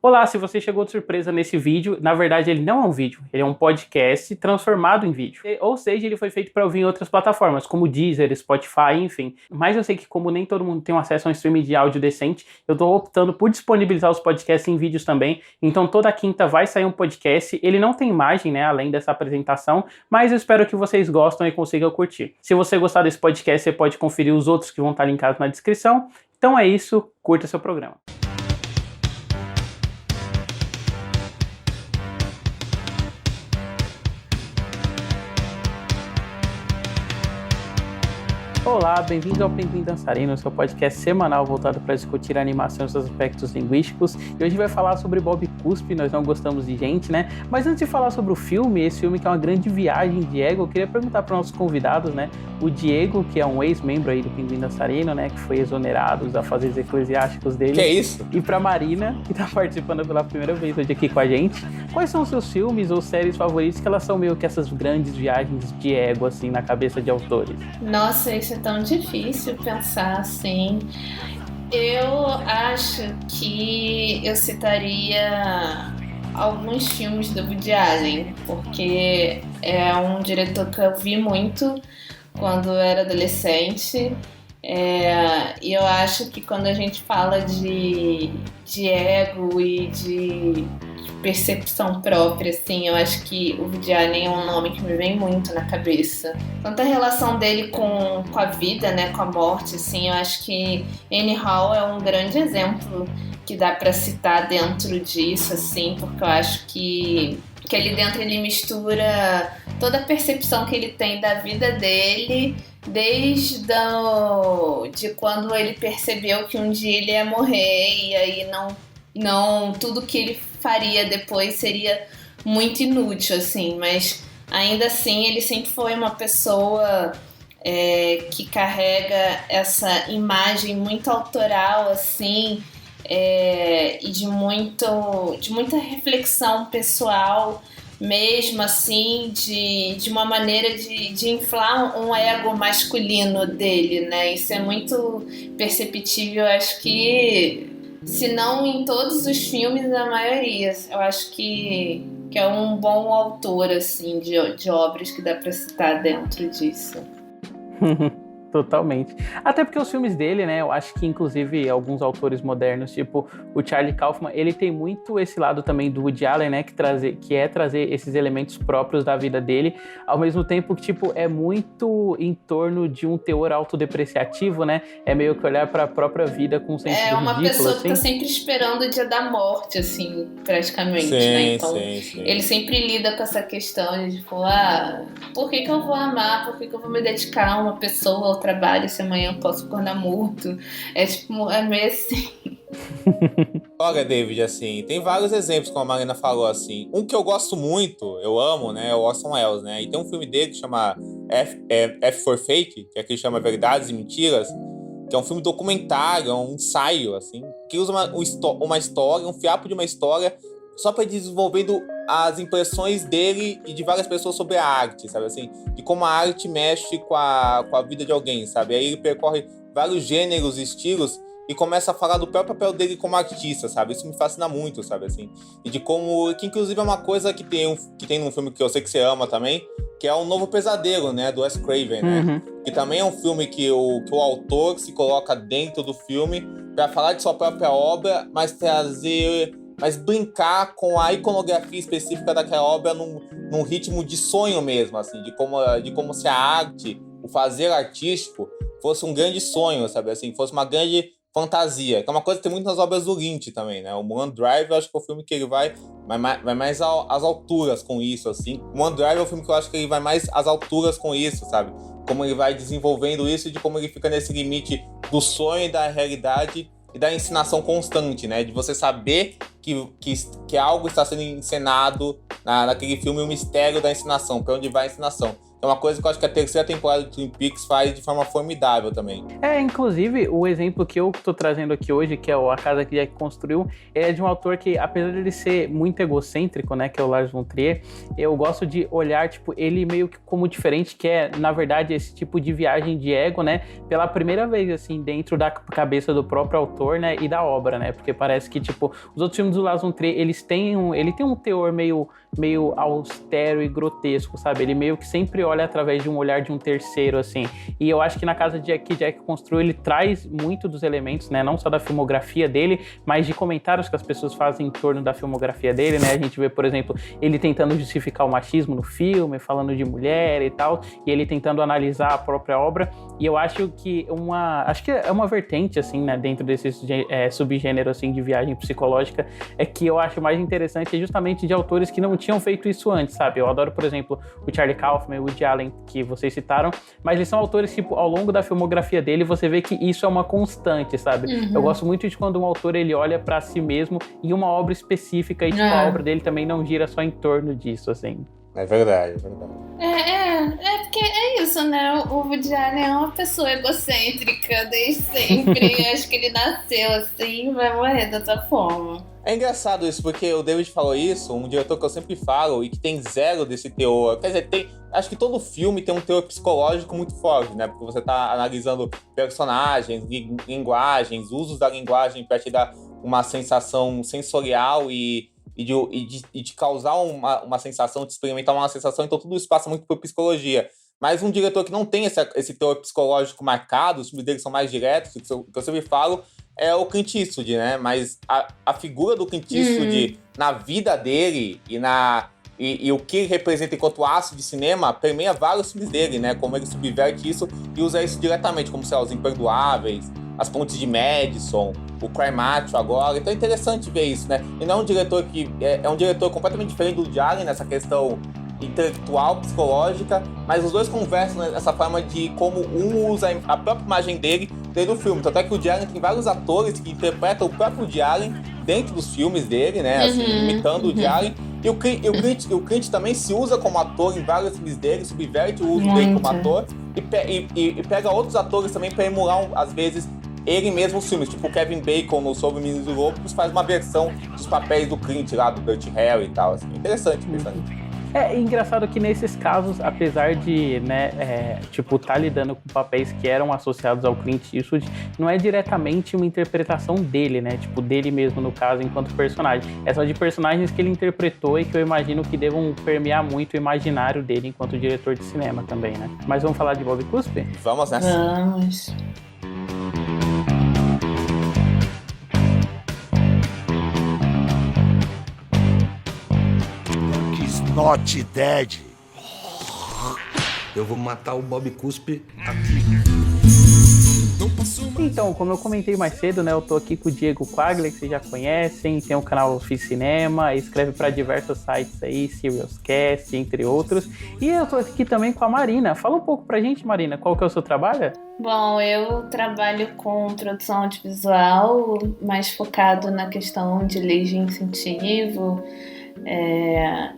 Olá, se você chegou de surpresa nesse vídeo, na verdade ele não é um vídeo, ele é um podcast transformado em vídeo. Ou seja, ele foi feito para ouvir em outras plataformas, como Deezer, Spotify, enfim. Mas eu sei que como nem todo mundo tem acesso a um streaming de áudio decente, eu tô optando por disponibilizar os podcasts em vídeos também. Então toda quinta vai sair um podcast, ele não tem imagem, né, além dessa apresentação, mas eu espero que vocês gostem e consigam curtir. Se você gostar desse podcast, você pode conferir os outros que vão estar linkados na descrição. Então é isso, curta seu programa. Olá, bem-vindos ao Pinguim Dançarino, seu podcast semanal voltado para discutir a animação e seus aspectos linguísticos. E hoje a gente vai falar sobre Bob Cuspe, Nós Não Gostamos de Gente, né? Mas antes de falar sobre o filme, esse filme que é uma grande viagem, Diego, eu queria perguntar para os nossos convidados, né? O Diego, que é um ex-membro aí do Pinguim Dançarino, né? Que foi exonerado dos afazeres eclesiásticos dele. Que é isso? E para Marina, que está participando pela primeira vez hoje aqui com a gente. Quais são os seus filmes ou séries favoritos, que elas são meio que essas grandes viagens de ego, assim, na cabeça de autores? Nossa, isso é tão difícil pensar assim. Eu acho que eu citaria alguns filmes do Woody Allen, porque é um diretor que eu vi muito quando eu era adolescente. E eu acho que quando a gente fala de ego e de percepção própria, assim, eu acho que o Woody Allen é um nome que me vem muito na cabeça. Tanto a relação dele com a vida, né, com a morte, assim, eu acho que Annie Hall é um grande exemplo que dá pra citar dentro disso, assim, porque eu acho que ali dentro ele mistura toda a percepção que ele tem da vida dele, desde de quando ele percebeu que um dia ele ia morrer, e aí não tudo que ele faria depois seria muito inútil, assim, mas ainda assim ele sempre foi uma pessoa que carrega essa imagem muito autoral, assim, e de muita reflexão pessoal, mesmo assim, de uma maneira de inflar um ego masculino dele, né? Isso é muito perceptível, acho que, se não em todos os filmes, na maioria. Eu acho que é um bom autor, assim, de obras que dá pra citar dentro disso. Totalmente. Até porque os filmes dele, né, eu acho que inclusive alguns autores modernos, tipo o Charlie Kaufman, ele tem muito esse lado também do Woody Allen, né, que é trazer esses elementos próprios da vida dele, ao mesmo tempo que, tipo, é muito em torno de um teor autodepreciativo, né, é meio que olhar pra própria vida com um sentido ridículo, uma pessoa assim. Que tá sempre esperando o dia da morte, assim, praticamente, sim, né, então sim. ele sempre lida com essa questão de, tipo, por que eu vou amar, por que eu vou me dedicar a uma pessoa, ao trabalho, se amanhã eu posso acordar morto, é meio assim. Olha, David, assim, tem vários exemplos, como a Marina falou, assim. Um que eu gosto muito, eu amo, né, é o Orson Welles, né, e tem um filme dele que chama F for Fake, que é que chama Verdades e Mentiras, que é um filme documentário, é um ensaio, assim, que usa uma história, um fiapo de uma história, só para ir desenvolvendo as impressões dele e de várias pessoas sobre a arte, sabe, assim, de como a arte mexe com a vida de alguém, sabe, aí ele percorre vários gêneros e estilos e começa a falar do próprio papel dele como artista, sabe, isso me fascina muito, sabe, assim, e de como, que inclusive é uma coisa que tem num filme que eu sei que você ama também, que é o Novo Pesadelo, né, do Wes Craven, né, que também é um filme que o autor se coloca dentro do filme para falar de sua própria obra, mas brincar com a iconografia específica daquela obra num ritmo de sonho mesmo, assim, de como se a arte, o fazer artístico, fosse um grande sonho, sabe, assim, fosse uma grande fantasia, que é uma coisa que tem muito nas obras do Lynch também, né, o Mulholland Drive, eu acho que é o filme que ele vai mais às alturas com isso, assim, o Mulholland Drive é o filme que eu acho que ele vai mais às alturas com isso, sabe, como ele vai desenvolvendo isso e de como ele fica nesse limite do sonho e da realidade e da ensinação constante, né? De você saber que algo está sendo encenado naquele filme, o mistério da ensinação, para onde vai a ensinação. é uma coisa que eu acho que a terceira temporada do Twin Peaks faz de forma formidável também. Inclusive, o exemplo que eu tô trazendo aqui hoje, que é A Casa que Jack Construiu, é de um autor que, apesar de ele ser muito egocêntrico, né, que é o Lars von Trier, eu gosto de olhar, tipo, ele meio que como diferente, que é, na verdade, esse tipo de viagem de ego, né, pela primeira vez, assim, dentro da cabeça do próprio autor, né, e da obra, né, porque parece que, tipo, os outros filmes do Lars von Trier, ele tem um teor meio austero e grotesco, sabe? Ele meio que sempre olha através de um olhar de um terceiro, assim. E eu acho que na Casa que Jack Construiu, ele traz muito dos elementos, né? Não só da filmografia dele, mas de comentários que as pessoas fazem em torno da filmografia dele, né? A gente vê, por exemplo, ele tentando justificar o machismo no filme, falando de mulher e tal, e ele tentando analisar a própria obra. E eu acho que é uma vertente, assim, né? Dentro desses subgêneros, assim, de viagem psicológica, é que eu acho mais interessante justamente de autores que não tinham feito isso antes, sabe? Eu adoro, por exemplo, o Charlie Kaufman e o Woody Allen, que vocês citaram, mas eles são autores, tipo, ao longo da filmografia dele, você vê que isso é uma constante, sabe? Eu gosto muito de quando um autor, ele olha pra si mesmo em uma obra específica e, tipo, a obra dele também não gira só em torno disso, assim. É verdade, é verdade. Porque é isso, né? O Woody Allen é uma pessoa egocêntrica desde sempre. Acho que ele nasceu assim e vai morrer dessa forma. É engraçado isso, porque o David falou isso, um diretor que eu sempre falo e que tem zero desse teor. Quer dizer, acho que todo filme tem um teor psicológico muito forte, né? Porque você tá analisando personagens, linguagens, usos da linguagem pra te dar uma sensação sensorial e de causar uma sensação, de experimentar uma sensação. Então tudo isso passa muito por psicologia. Mas um diretor que não tem esse teor psicológico marcado, os filmes dele são mais diretos, que eu sempre falo, é o Clint Eastwood, né? Mas a figura do Clint Eastwood na vida dele e o que ele representa enquanto aço de cinema permeia vários filmes dele, né? Como ele subverte isso e usa isso diretamente, como, sei lá, Os Imperdoáveis, As Pontes de Madison, o Cry Macho agora. Então é interessante ver isso, né? E não é um diretor que... É um diretor completamente diferente do Woody Allen nessa questão intelectual, psicológica, mas os dois conversam nessa forma de como um usa a própria imagem dele dentro do filme. Tanto é que o Woody Allen tem vários atores que interpretam o próprio Woody Allen dentro dos filmes dele, né? Assim, imitando o Woody Allen. E o Clint também se usa como ator em vários filmes dele, subverte o uso dele como ator e pega outros atores também para emular, às vezes, ele mesmo os filmes. Tipo o Kevin Bacon no Sobre Meninos do Lobos faz uma versão dos papéis do Clint lá, do Dirty Harry e tal. Assim. Interessante pensar nisso. É engraçado que nesses casos, apesar de, né, tá lidando com papéis que eram associados ao Clint Eastwood, não é diretamente uma interpretação dele, né, tipo, dele mesmo no caso, enquanto personagem. É só de personagens que ele interpretou e que eu imagino que devam permear muito o imaginário dele enquanto diretor de cinema também, né. Mas vamos falar de Bob Cuspe? Vamos nessa. Vamos. Not dead. Eu vou matar o Bob Cuspe aqui. Então, como eu comentei mais cedo, né, eu tô aqui com o Diego Quaglia, que vocês já conhecem, tem o canal Fiz Cinema, escreve para diversos sites aí, SiriusCast, entre outros. E eu tô aqui também com a Marina. Fala um pouco pra gente, Marina, qual que é o seu trabalho? Bom, eu trabalho com produção audiovisual, mais focado na questão de leis de incentivo,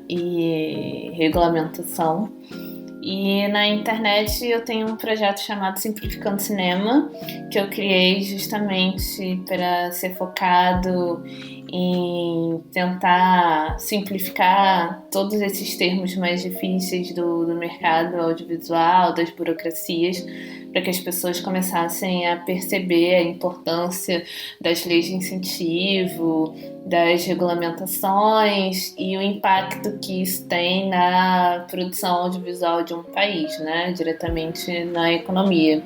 e regulamentação. E na internet eu tenho um projeto chamado Simplificando Cinema, que eu criei justamente para ser focado em tentar simplificar todos esses termos mais difíceis do mercado audiovisual, das burocracias, para que as pessoas começassem a perceber a importância das leis de incentivo, das regulamentações e o impacto que isso tem na produção audiovisual de um país, né, diretamente na economia.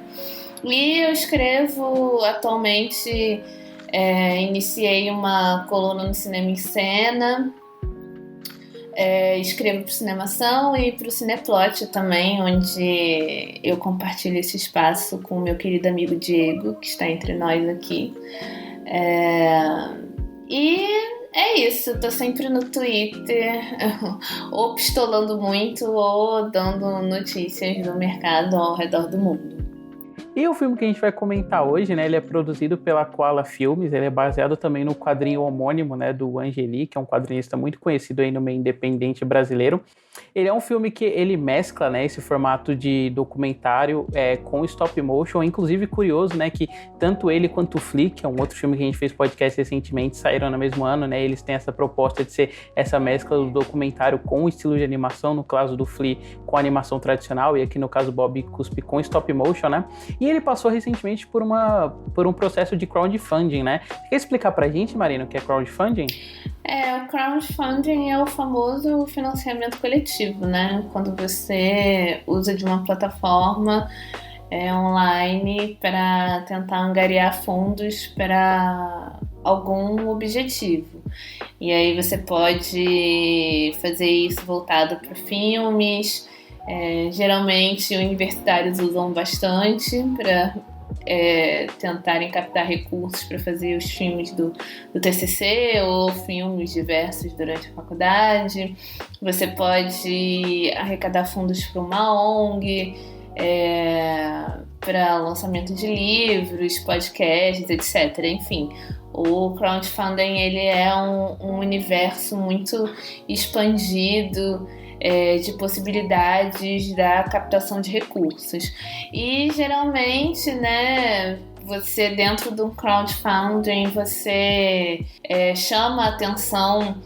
E eu escrevo atualmente, iniciei uma coluna no Cinema em Cena, escrevo para o Cinemação e para o Cineplot também, onde eu compartilho esse espaço com o meu querido amigo Diego, que está entre nós aqui. E é isso, tô sempre no Twitter, ou pistolando muito, ou dando notícias do mercado ao redor do mundo. E o filme que a gente vai comentar hoje, né, ele é produzido pela Koala Filmes, ele é baseado também no quadrinho homônimo, né, do Angeli, que é um quadrinista muito conhecido aí no meio independente brasileiro. Ele é um filme que ele mescla, né, esse formato de documentário com stop motion, inclusive curioso, né, que tanto ele quanto o Flea, que é um outro filme que a gente fez podcast recentemente, saíram no mesmo ano, né, eles têm essa proposta de ser essa mescla do documentário com o estilo de animação, no caso do Flea com a animação tradicional e aqui no caso Bob Cuspe com stop motion, né, e ele passou recentemente por um processo de crowdfunding, né. Quer explicar pra gente, Marina, o que é crowdfunding? O crowdfunding é o famoso financiamento coletivo, né? Quando você usa de uma plataforma online para tentar angariar fundos para algum objetivo. E aí você pode fazer isso voltado para filmes. Geralmente universitários usam bastante para tentarem captar recursos para fazer os filmes do TCC ou filmes diversos durante a faculdade. Você pode arrecadar fundos para uma ONG, para lançamento de livros, podcasts, etc. Enfim, o crowdfunding ele é um universo muito expandido de possibilidades da captação de recursos. E geralmente, né, você dentro do crowdfunding, você chama a atenção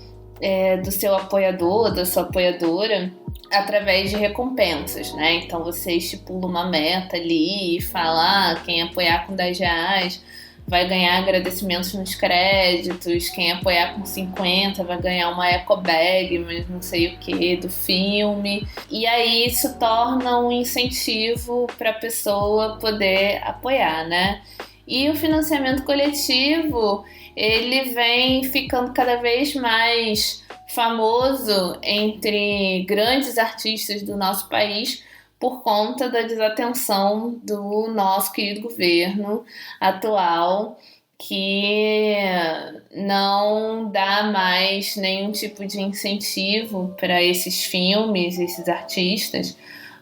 do seu apoiador, da sua apoiadora, através de recompensas, né? Então você estipula uma meta ali e fala, quem apoiar com R$10 vai ganhar agradecimentos nos créditos, quem apoiar com 50 vai ganhar uma eco bag, mas não sei o que, do filme. E aí isso torna um incentivo para a pessoa poder apoiar, né? E o financiamento coletivo, ele vem ficando cada vez mais famoso entre grandes artistas do nosso país, por conta da desatenção do nosso querido governo atual, que não dá mais nenhum tipo de incentivo para esses filmes, esses artistas.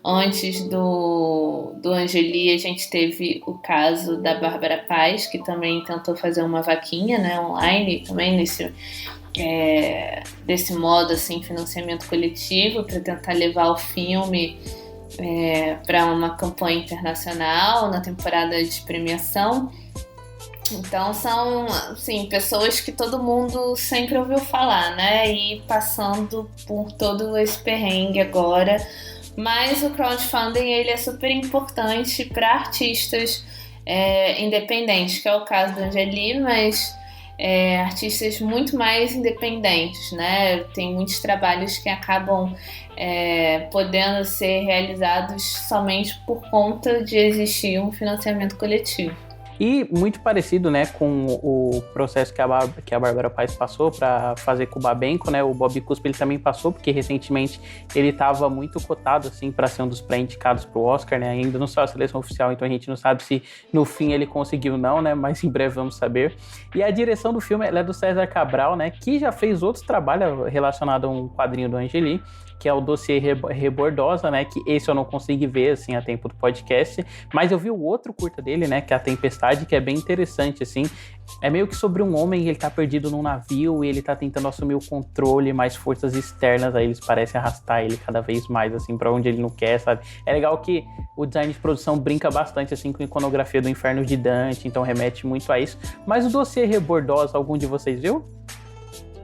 Antes do Angeli, a gente teve o caso da Bárbara Paz, que também tentou fazer uma vaquinha, né, online, também desse modo, assim, financiamento coletivo, para tentar levar o filme para uma campanha internacional na temporada de premiação. Então são, assim, pessoas que todo mundo sempre ouviu falar, né? E passando por todo esse perrengue agora. Mas o crowdfunding ele é super importante para artistas independentes, que é o caso do Angeli, mas artistas muito mais independentes, né? Tem muitos trabalhos que acabam podendo ser realizados somente por conta de existir um financiamento coletivo. E muito parecido, né, com o processo que a Bárbara Paz passou para fazer com o Babenco, né, o Bob Cuspe ele também passou, porque recentemente ele estava muito cotado, assim, para ser um dos pré-indicados para o Oscar, né, ainda não saiu a seleção oficial, então a gente não sabe se no fim ele conseguiu ou não, né, mas em breve vamos saber. E a direção do filme ela é do César Cabral, né, que já fez outros trabalhos relacionados a um quadrinho do Angeli, que é o Dossiê Rebordosa, né, que esse eu não consegui ver, assim, a tempo do podcast, mas eu vi o outro curta dele, né, que é A Tempestade, que é bem interessante, assim, é meio que sobre um homem, ele tá perdido num navio e ele tá tentando assumir o controle, mas forças externas aí eles parecem arrastar ele cada vez mais, assim, pra onde ele não quer, sabe? É legal que o design de produção brinca bastante, assim, com a iconografia do Inferno de Dante, então remete muito a isso, mas o Dossiê Rebordosa, algum de vocês viu?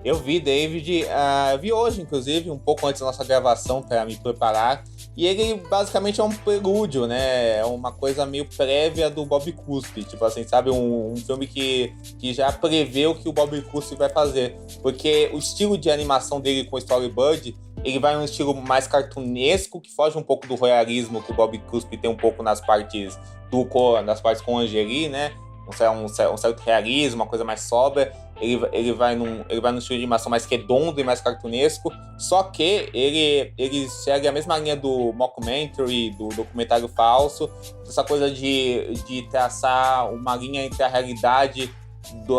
Eu vi, David, eu vi hoje, inclusive, um pouco antes da nossa gravação para me preparar, e ele basicamente é um prelúdio, né, é uma coisa meio prévia do Bob Cuspe, tipo assim, sabe, um filme que já prevê o que o Bob Cuspe vai fazer, porque o estilo de animação dele com storyboard, ele vai num estilo mais cartunesco, que foge um pouco do realismo que o Bob Cuspe tem um pouco nas partes com o Angeli, né, um certo realismo, uma coisa mais sóbria. Ele vai num estilo de animação mais redondo e mais cartunesco, só que ele segue a mesma linha do mockumentary, do documentário falso, essa coisa de traçar uma linha entre a realidade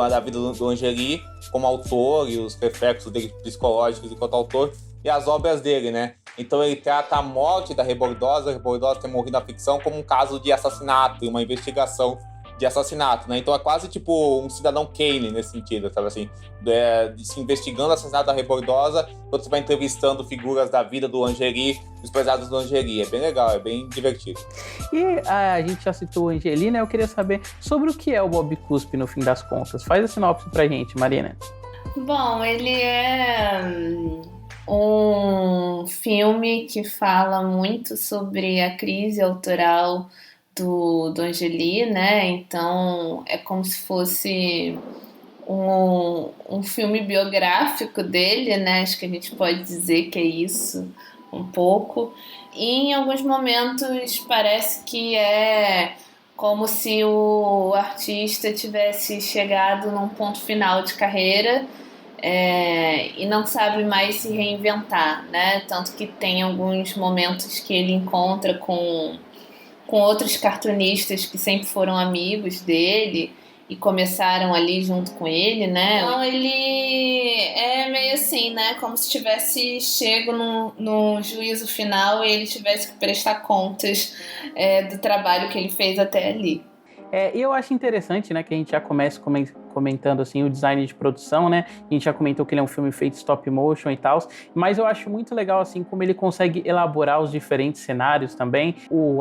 da vida do Angeli como autor e os reflexos dele psicológicos enquanto autor e as obras dele, né? Então ele trata a morte da Rebordosa ter morrido na ficção como um caso de assassinato e uma investigação de assassinato, né? Então é quase tipo um Cidadão Kane nesse sentido, sabe assim? De se investigando o assassinato da Rebordosa, enquanto você vai entrevistando figuras da vida do Angeli, dos pesados do Angeli. É bem legal, é bem divertido. E a gente já citou o Angeli, né? Eu queria saber sobre o que é o Bob Cuspe no fim das contas. Faz a sinopse pra gente, Marina. Bom, ele é um filme que fala muito sobre a crise autoral do Angeli, né? Então é como se fosse um filme biográfico dele, né? Acho que a gente pode dizer que é isso, um pouco. E em alguns momentos parece que é como se o artista tivesse chegado num ponto final de carreira e não sabe mais se reinventar, né? Tanto que tem alguns momentos que ele encontra com outros cartunistas que sempre foram amigos dele e começaram ali junto com ele, né? Então ele é meio assim, né? Como se tivesse chego no juízo final e ele tivesse que prestar contas do trabalho que ele fez até ali. E eu acho interessante, né, que a gente já começa comentando assim o design de produção, né? A gente já comentou que ele é um filme feito stop motion e tal, mas eu acho muito legal assim como ele consegue elaborar os diferentes cenários também.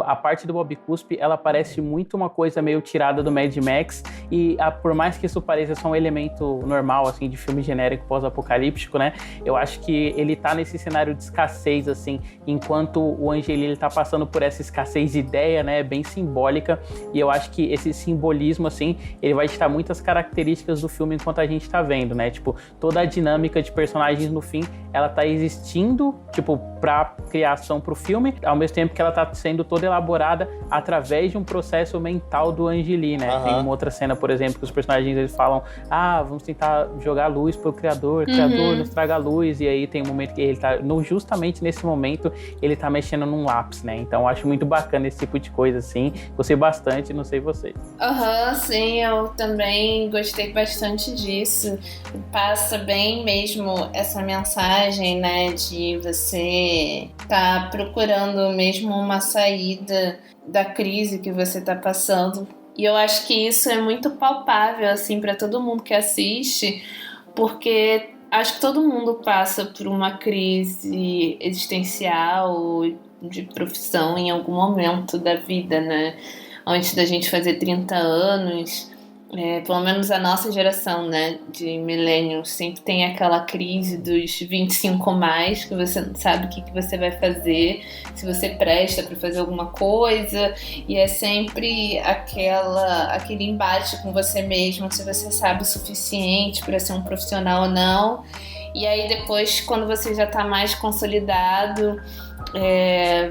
A parte do Bob Cuspe, ela parece muito uma coisa meio tirada do Mad Max e por mais que isso pareça só um elemento normal assim de filme genérico pós-apocalíptico, né? Eu acho que ele tá nesse cenário de escassez assim, enquanto o Angeli ele tá passando por essa escassez de ideia, né, bem simbólica, e eu acho que esse simbolismo assim, ele vai estar muitas características do filme enquanto a gente tá vendo, né? Tipo, toda a dinâmica de personagens no fim, ela tá existindo, tipo, pra criação pro filme, ao mesmo tempo que ela tá sendo toda elaborada através de um processo mental do Angeli, né? Uhum. Tem uma outra cena, por exemplo, que os personagens eles falam, vamos tentar jogar luz pro Criador, nos traga a luz, e aí tem um momento que ele tá, justamente nesse momento, ele tá mexendo num lápis, né? Então eu acho muito bacana esse tipo de coisa, assim, gostei bastante, não sei vocês. Sim, eu também gostei bastante disso. Passa bem mesmo essa mensagem, né, de você tá procurando mesmo uma saída da crise que você tá passando. E eu acho que isso é muito palpável, assim, para todo mundo que assiste, porque acho que todo mundo passa por uma crise existencial de profissão em algum momento da vida, né? Antes da gente fazer 30 anos, pelo menos a nossa geração, né, de millennials, sempre tem aquela crise dos 25 mais, que você não sabe o que você vai fazer, se você presta para fazer alguma coisa, e é sempre aquele embate com você mesmo, se você sabe o suficiente para ser um profissional ou não. E aí depois, quando você já está mais consolidado,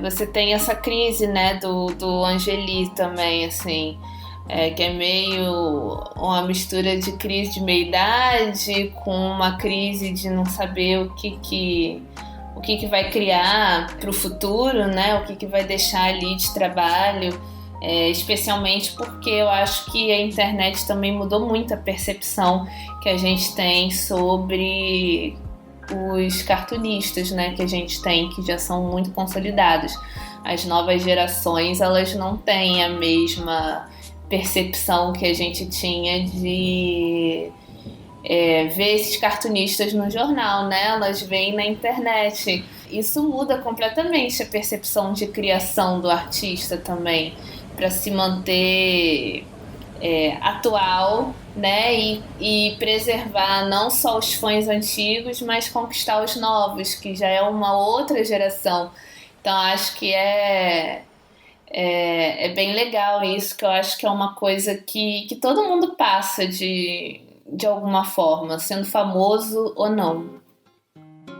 você tem essa crise, né, do Angeli também, assim, que é meio uma mistura de crise de meia-idade com uma crise de não saber o que vai criar para o futuro, né, o que vai deixar ali de trabalho, especialmente porque eu acho que a internet também mudou muito a percepção que a gente tem sobre os cartunistas, né, que a gente tem, que já são muito consolidados. As novas gerações, elas não têm a mesma percepção que a gente tinha de ver esses cartunistas no jornal, né? Elas veem na internet. Isso muda completamente a percepção de criação do artista também, para se manter atual, né? E preservar não só os fãs antigos, mas conquistar os novos, que já é uma outra geração. Então acho que é bem legal isso, que eu acho que é uma coisa que todo mundo passa de alguma forma, sendo famoso ou não.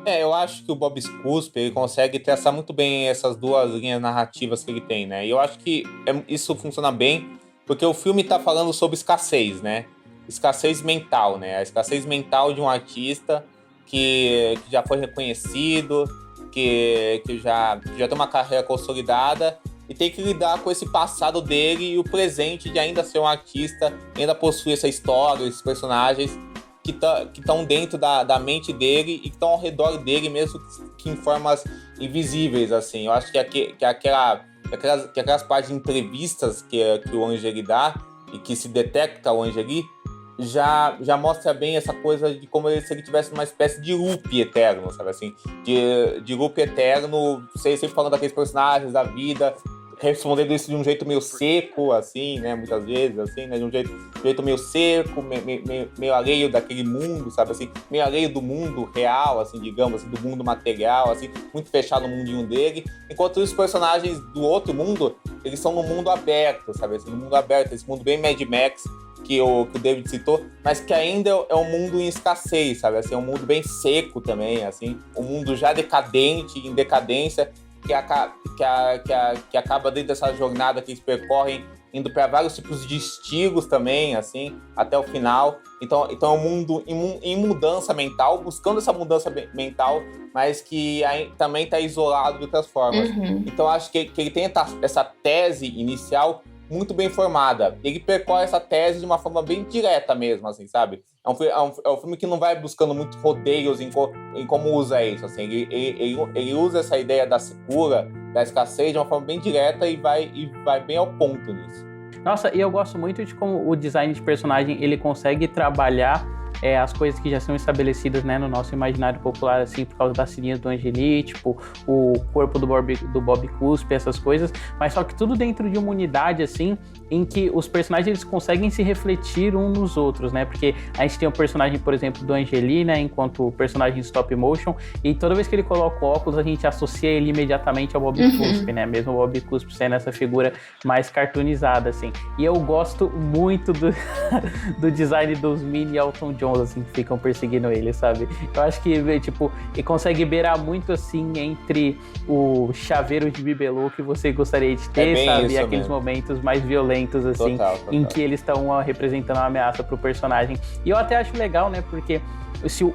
Eu acho que o Bob Cuspe, ele consegue traçar muito bem essas duas linhas narrativas que ele tem, né? E eu acho que isso funciona bem porque o filme tá falando sobre escassez, né? Escassez mental, né? A escassez mental de um artista que já foi reconhecido, que já tem uma carreira consolidada e tem que lidar com esse passado dele e o presente de ainda ser um artista, ainda possuir essa história, esses personagens que estão dentro da mente dele e que estão ao redor dele, mesmo que em formas invisíveis, assim. Eu acho que aquelas partes de entrevistas que o Angeli dá e que se detecta o Angeli já mostra bem essa coisa de como se ele tivesse uma espécie de loop eterno, sabe assim? De loop eterno, sempre falando daqueles personagens da vida, respondendo isso de um jeito meio seco, assim, né? Muitas vezes, assim, né? De um jeito meio seco, meio alheio daquele mundo, sabe assim? Meio alheio do mundo real, assim, digamos, assim, do mundo material, assim, muito fechado no mundinho dele. Enquanto os personagens do outro mundo, eles são no mundo aberto, sabe assim? No mundo aberto, esse mundo bem Mad Max, que o David citou, mas que ainda é um mundo em escassez, sabe? Assim, é um mundo bem seco também, assim, um mundo já decadente, em decadência, que acaba dentro dessa jornada que eles percorrem, indo para vários tipos de estilos também, assim, até o final. Então é um mundo em mudança mental, buscando essa mudança mental, mas que também está isolado de outras formas. Uhum. Então acho que ele tem essa tese inicial muito bem formada. Ele percorre essa tese de uma forma bem direta mesmo, assim, sabe? É um filme que não vai buscando muitos rodeios em como usa isso, assim. Ele usa essa ideia da secura, da escassez, de uma forma bem direta e vai bem ao ponto nisso. Nossa, e eu gosto muito de como o design de personagem, ele consegue trabalhar as coisas que já são estabelecidas, né, no nosso imaginário popular, assim, por causa das tirinhas do Angeli, tipo, o corpo do Bob Cuspe, essas coisas, mas só que tudo dentro de uma unidade, assim, em que os personagens eles conseguem se refletir uns nos outros, né, porque a gente tem o personagem, por exemplo, do Angeli, né, enquanto personagem stop motion, e toda vez que ele coloca o óculos, a gente associa ele imediatamente ao Bob Cuspe, né, mesmo o Bob Cuspe sendo essa figura mais cartoonizada, assim, e eu gosto muito do design dos mini Elton John, assim, que ficam perseguindo ele, sabe? Eu acho que, tipo, ele consegue beirar muito, assim, entre o chaveiro de bibelô que você gostaria de ter, sabe? E aqueles momentos mais violentos, assim, total. Em que eles estão representando uma ameaça pro personagem. E eu até acho legal, né? Porque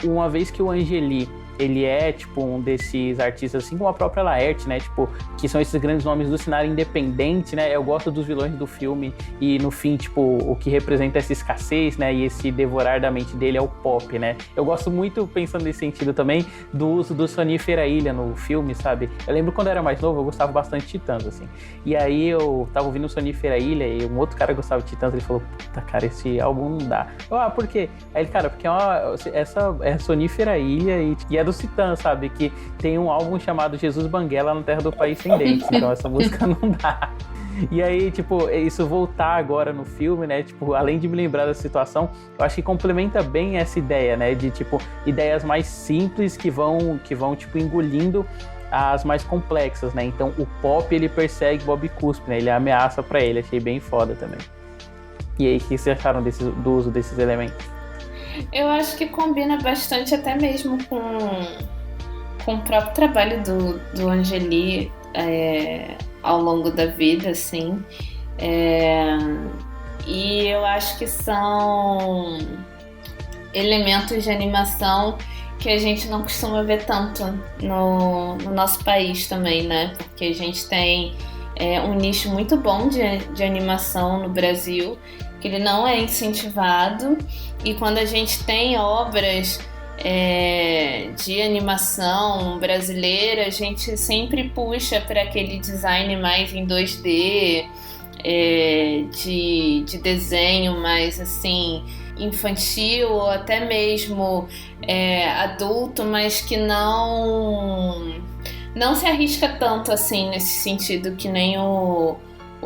uma vez que o Angeli ele é, tipo, um desses artistas, assim como a própria Laerte, né, tipo, que são esses grandes nomes do cenário independente, né, eu gosto dos vilões do filme e, no fim, tipo, o que representa essa escassez, né, e esse devorar da mente dele é o pop, né. Eu gosto muito, pensando nesse sentido também, do uso do Sonífera Ilha no filme, sabe. Eu lembro quando eu era mais novo, eu gostava bastante de Titãs, assim, e aí eu tava ouvindo o Sonífera Ilha e um outro cara gostava de Titãs, ele falou, puta, cara, esse álbum não dá. Por quê? Aí ele, cara, porque essa é Sonífera Ilha e é do Titãs, sabe? Que tem um álbum chamado Jesus Banguela na Terra do País Sem Dentes. Então essa música não dá. E aí, tipo, isso voltar agora no filme, né? Tipo, além de me lembrar da situação, eu acho que complementa bem essa ideia, né? De, tipo, ideias mais simples que vão tipo, engolindo as mais complexas, né? Então o pop, ele persegue Bob Cuspe, né? Ele ameaça pra ele. Achei bem foda também. E aí, o que vocês acharam do uso desses elementos? Eu acho que combina bastante até mesmo com o próprio trabalho do Angeli ao longo da vida, assim. E eu acho que são elementos de animação que a gente não costuma ver tanto no nosso país também, né? Porque a gente tem um nicho muito bom de animação no Brasil, que ele não é incentivado, e quando a gente tem obras de animação brasileira, a gente sempre puxa para aquele design mais em 2D, de desenho mais assim infantil ou até mesmo adulto, mas que não se arrisca tanto assim nesse sentido que nem o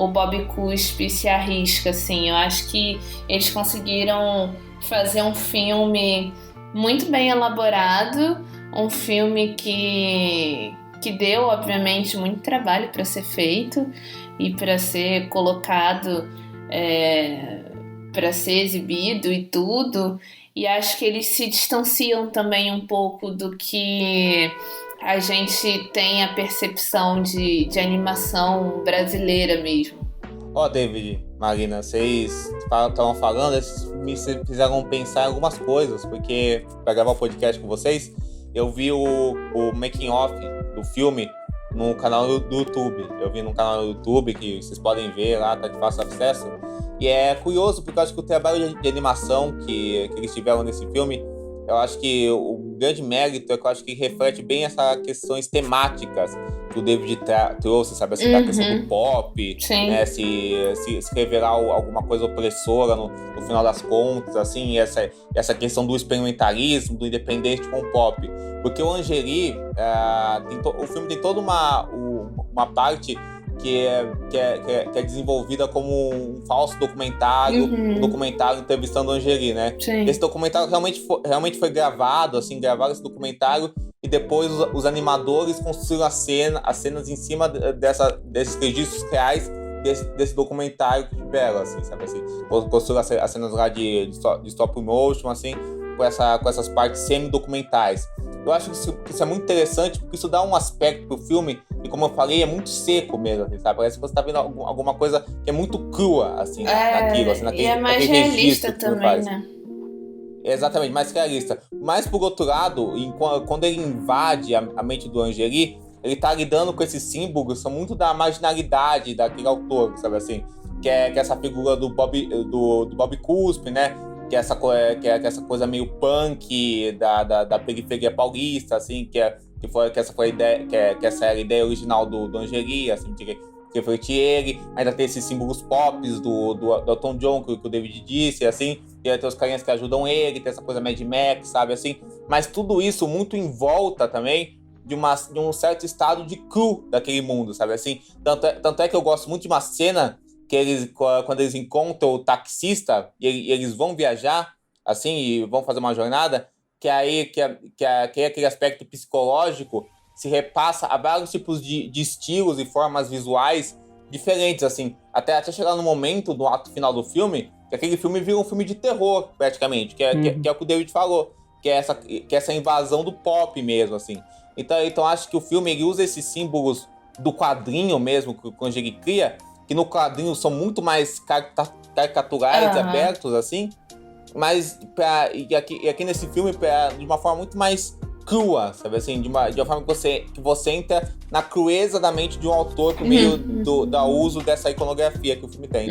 Bob Cuspe se arrisca, assim. Eu acho que eles conseguiram fazer um filme muito bem elaborado, um filme que deu, obviamente, muito trabalho para ser feito e para ser colocado, para ser exibido e tudo. E acho que eles se distanciam também um pouco do que a gente tem a percepção de animação brasileira mesmo. David, Marina, vocês estavam falando, me fizeram pensar em algumas coisas, porque para gravar o podcast com vocês, eu vi o making of do filme no canal do YouTube. Eu vi no canal do YouTube, que vocês podem ver lá, tá de fácil acesso. E é curioso, porque eu acho que o trabalho de animação que eles tiveram nesse filme, eu acho que o grande mérito é que eu acho que reflete bem essas questões temáticas que o David trouxe, sabe? Assim, da questão do pop, né? Se revelar alguma coisa opressora no final das contas, assim, essa questão do experimentalismo, do independente com o pop. Porque o Angeli, o filme tem toda uma parte que é desenvolvida como um falso documentário, um documentário entrevistando o Angeli, né? Sim. Esse documentário realmente foi gravado, assim, gravaram esse documentário e depois os animadores construíram as cenas em cima desses registros reais desse documentário que tiveram, assim, sabe? Assim, construíram as cenas lá de stop motion, assim, com essas partes semi-documentais. Eu acho que isso é muito interessante, porque isso dá um aspecto pro filme, e como eu falei, é muito seco mesmo, assim, sabe? Parece que você tá vendo alguma coisa que é muito crua, assim, naquilo, assim, naquele, e é mais realista também, né? Exatamente, mais realista. Mas, por outro lado, quando ele invade a mente do Angeli, ele tá lidando com esses símbolos, são muito da marginalidade daquele autor, sabe assim? Que é essa figura do Bob Cuspe, né? Que é essa coisa meio punk da periferia paulista, assim, que essa foi a ideia, que essa era a ideia original do Angeli, assim, que refletir ele. Ainda tem esses símbolos pop do Elton John, que o David disse, assim, e tem os carinhas que ajudam ele, tem essa coisa Mad Max, sabe, assim. Mas tudo isso muito em volta também de um certo estado de cru daquele mundo, sabe, assim. Tanto é que eu gosto muito de uma cena que quando eles encontram o taxista e eles vão viajar, assim, e vão fazer uma jornada, que aí aquele aspecto psicológico se repassa a vários tipos de estilos e formas visuais diferentes, assim, até chegar no momento do ato final do filme, que aquele filme vira um filme de terror, praticamente, que é o que o David falou, que é essa invasão do pop mesmo, assim. Então acho que o filme ele usa esses símbolos do quadrinho mesmo, que o Angeli cria, que no quadrinho são muito mais caricaturais e abertos, assim, mas e aqui nesse filme de uma forma muito mais crua, sabe assim, de uma forma que você entra na crueza da mente de um autor por meio do uso dessa iconografia que o filme tem.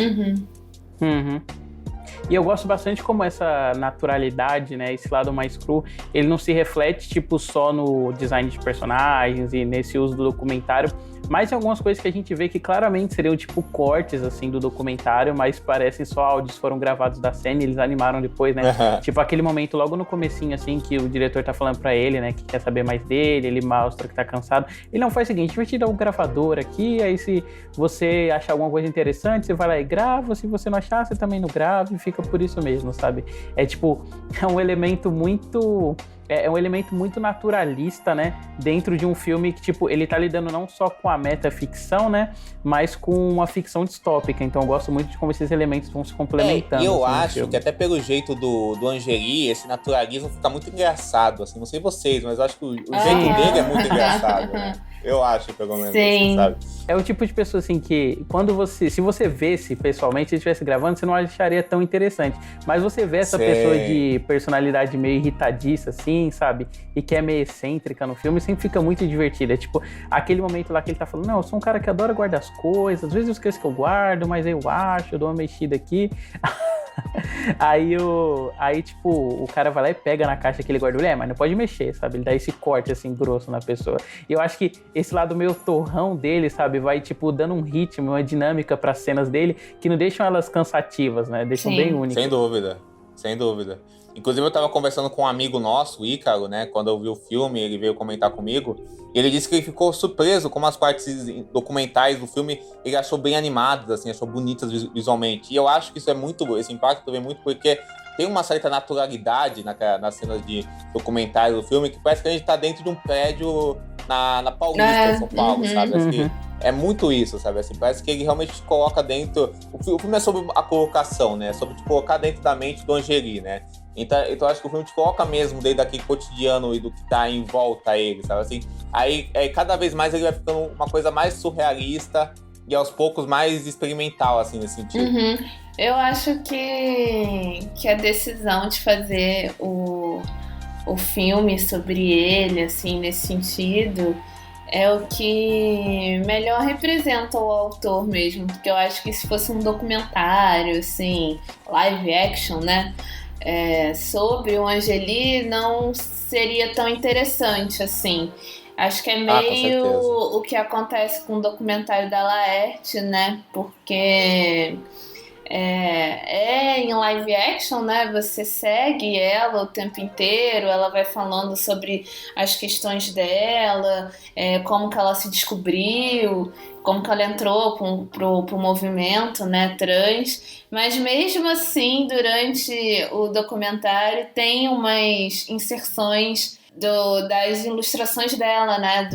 E eu gosto bastante como essa naturalidade, né, esse lado mais cru, ele não se reflete, tipo, só no design de personagens e nesse uso do documentário, mas em algumas coisas que a gente vê que claramente seriam, tipo, cortes, assim, do documentário, mas parecem só áudios foram gravados da cena e eles animaram depois, né? Tipo, aquele momento logo no comecinho, assim, que o diretor tá falando pra ele, né, que quer saber mais dele, ele mostra que tá cansado. Ele não faz o seguinte, vai te dar um gravador aqui, aí se você achar alguma coisa interessante, você vai lá e grava, se você não achar, você também não grava e fica por isso mesmo, sabe? É tipo, é um elemento muito naturalista, né? Dentro de um filme que, tipo, ele tá lidando não só com a metaficção, né? Mas com uma ficção distópica. Então eu gosto muito de como esses elementos vão se complementando. E eu acho que até pelo jeito do Angeli, esse naturalismo fica muito engraçado, assim. Não sei vocês, mas eu acho que o jeito dele é muito engraçado, né? Eu acho, pelo menos, assim, sabe? É o tipo de pessoa, assim, que se você vesse pessoalmente, se estivesse gravando, você não acharia tão interessante. Mas você vê essa pessoa de personalidade meio irritadiça, assim, sabe? E que é meio excêntrica no filme, sempre fica muito divertida. É tipo, aquele momento lá que ele tá falando, não, eu sou um cara que adora guardar as coisas, às vezes eu esqueço que eu guardo, mas eu dou uma mexida aqui. Aí, tipo, o cara vai lá e pega na caixa que ele guardou, mas não pode mexer, sabe? Ele dá esse corte, assim, grosso na pessoa. E eu acho que esse lado meio torrão dele, sabe? Vai, tipo, dando um ritmo, uma dinâmica pras cenas dele, que não deixam elas cansativas, né? Deixam bem únicas. Sem dúvida. Inclusive, eu tava conversando com um amigo nosso, o Ícaro, né? Quando eu vi o filme, ele veio comentar comigo. E ele disse que ele ficou surpreso com as partes documentais do filme. Ele achou bem animadas, assim, achou bonitas visualmente. E eu acho que esse impacto vem muito porque tem uma certa naturalidade nas cenas de documentário do filme, que parece que a gente tá dentro de um prédio na Paulista, em São Paulo, sabe? Assim, é muito isso, sabe? Assim, parece que ele realmente te coloca dentro... O filme é sobre a colocação, né? É sobre te colocar dentro da mente do Angeli, né? Então eu acho que o filme te coloca mesmo dentro daquele cotidiano e do que tá em volta a ele, sabe? Assim, aí cada vez mais ele vai ficando uma coisa mais surrealista e aos poucos mais experimental, assim, nesse sentido. Eu acho que a decisão de fazer o filme sobre ele, assim, nesse sentido, é o que melhor representa o autor mesmo, porque eu acho que se fosse um documentário, assim, live action, né, sobre o Angeli, não seria tão interessante, assim. Acho que é meio o que acontece com o documentário da Laerte, né, porque em live action, né? Você segue ela o tempo inteiro, ela vai falando sobre as questões dela, como que ela se descobriu, como que ela entrou pro movimento, né, trans. Mas mesmo assim, durante o documentário tem umas inserções das ilustrações dela, né?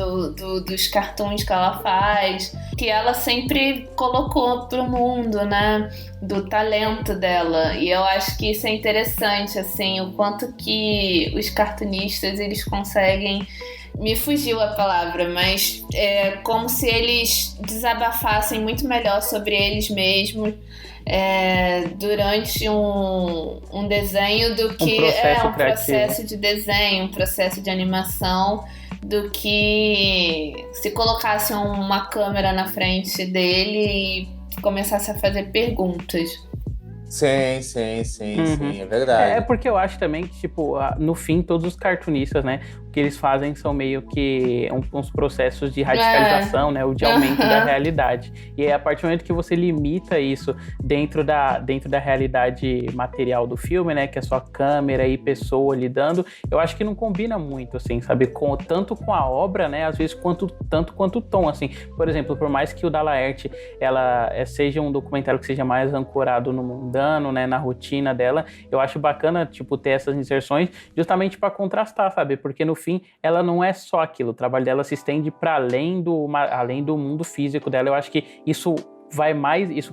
Dos cartoons que ela faz, que ela sempre colocou pro mundo, né? Do talento dela. E eu acho que isso é interessante, assim, o quanto que os cartunistas, eles conseguem... Me fugiu a palavra, mas é como se eles desabafassem muito melhor sobre eles mesmos durante um desenho do que um processo de desenho, um processo de animação, do que se colocasse uma câmera na frente dele e começasse a fazer perguntas. Sim, é verdade. É porque eu acho também que, tipo, no fim, todos os cartunistas, né, o que eles fazem são meio que uns processos de radicalização, né, ou de aumento da realidade. E aí, a partir do momento que você limita isso dentro da realidade material do filme, né, que é só câmera e pessoa lidando, eu acho que não combina muito, assim, sabe, tanto com a obra, né, às vezes tanto quanto o tom, assim. Por exemplo, por mais que o da Laerte, ela seja um documentário que seja mais ancorado no mundano, né, na rotina dela, eu acho bacana, tipo, ter essas inserções justamente para contrastar, sabe? Porque no fim, ela não é só aquilo, o trabalho dela se estende para além do mundo físico dela. Eu acho que isso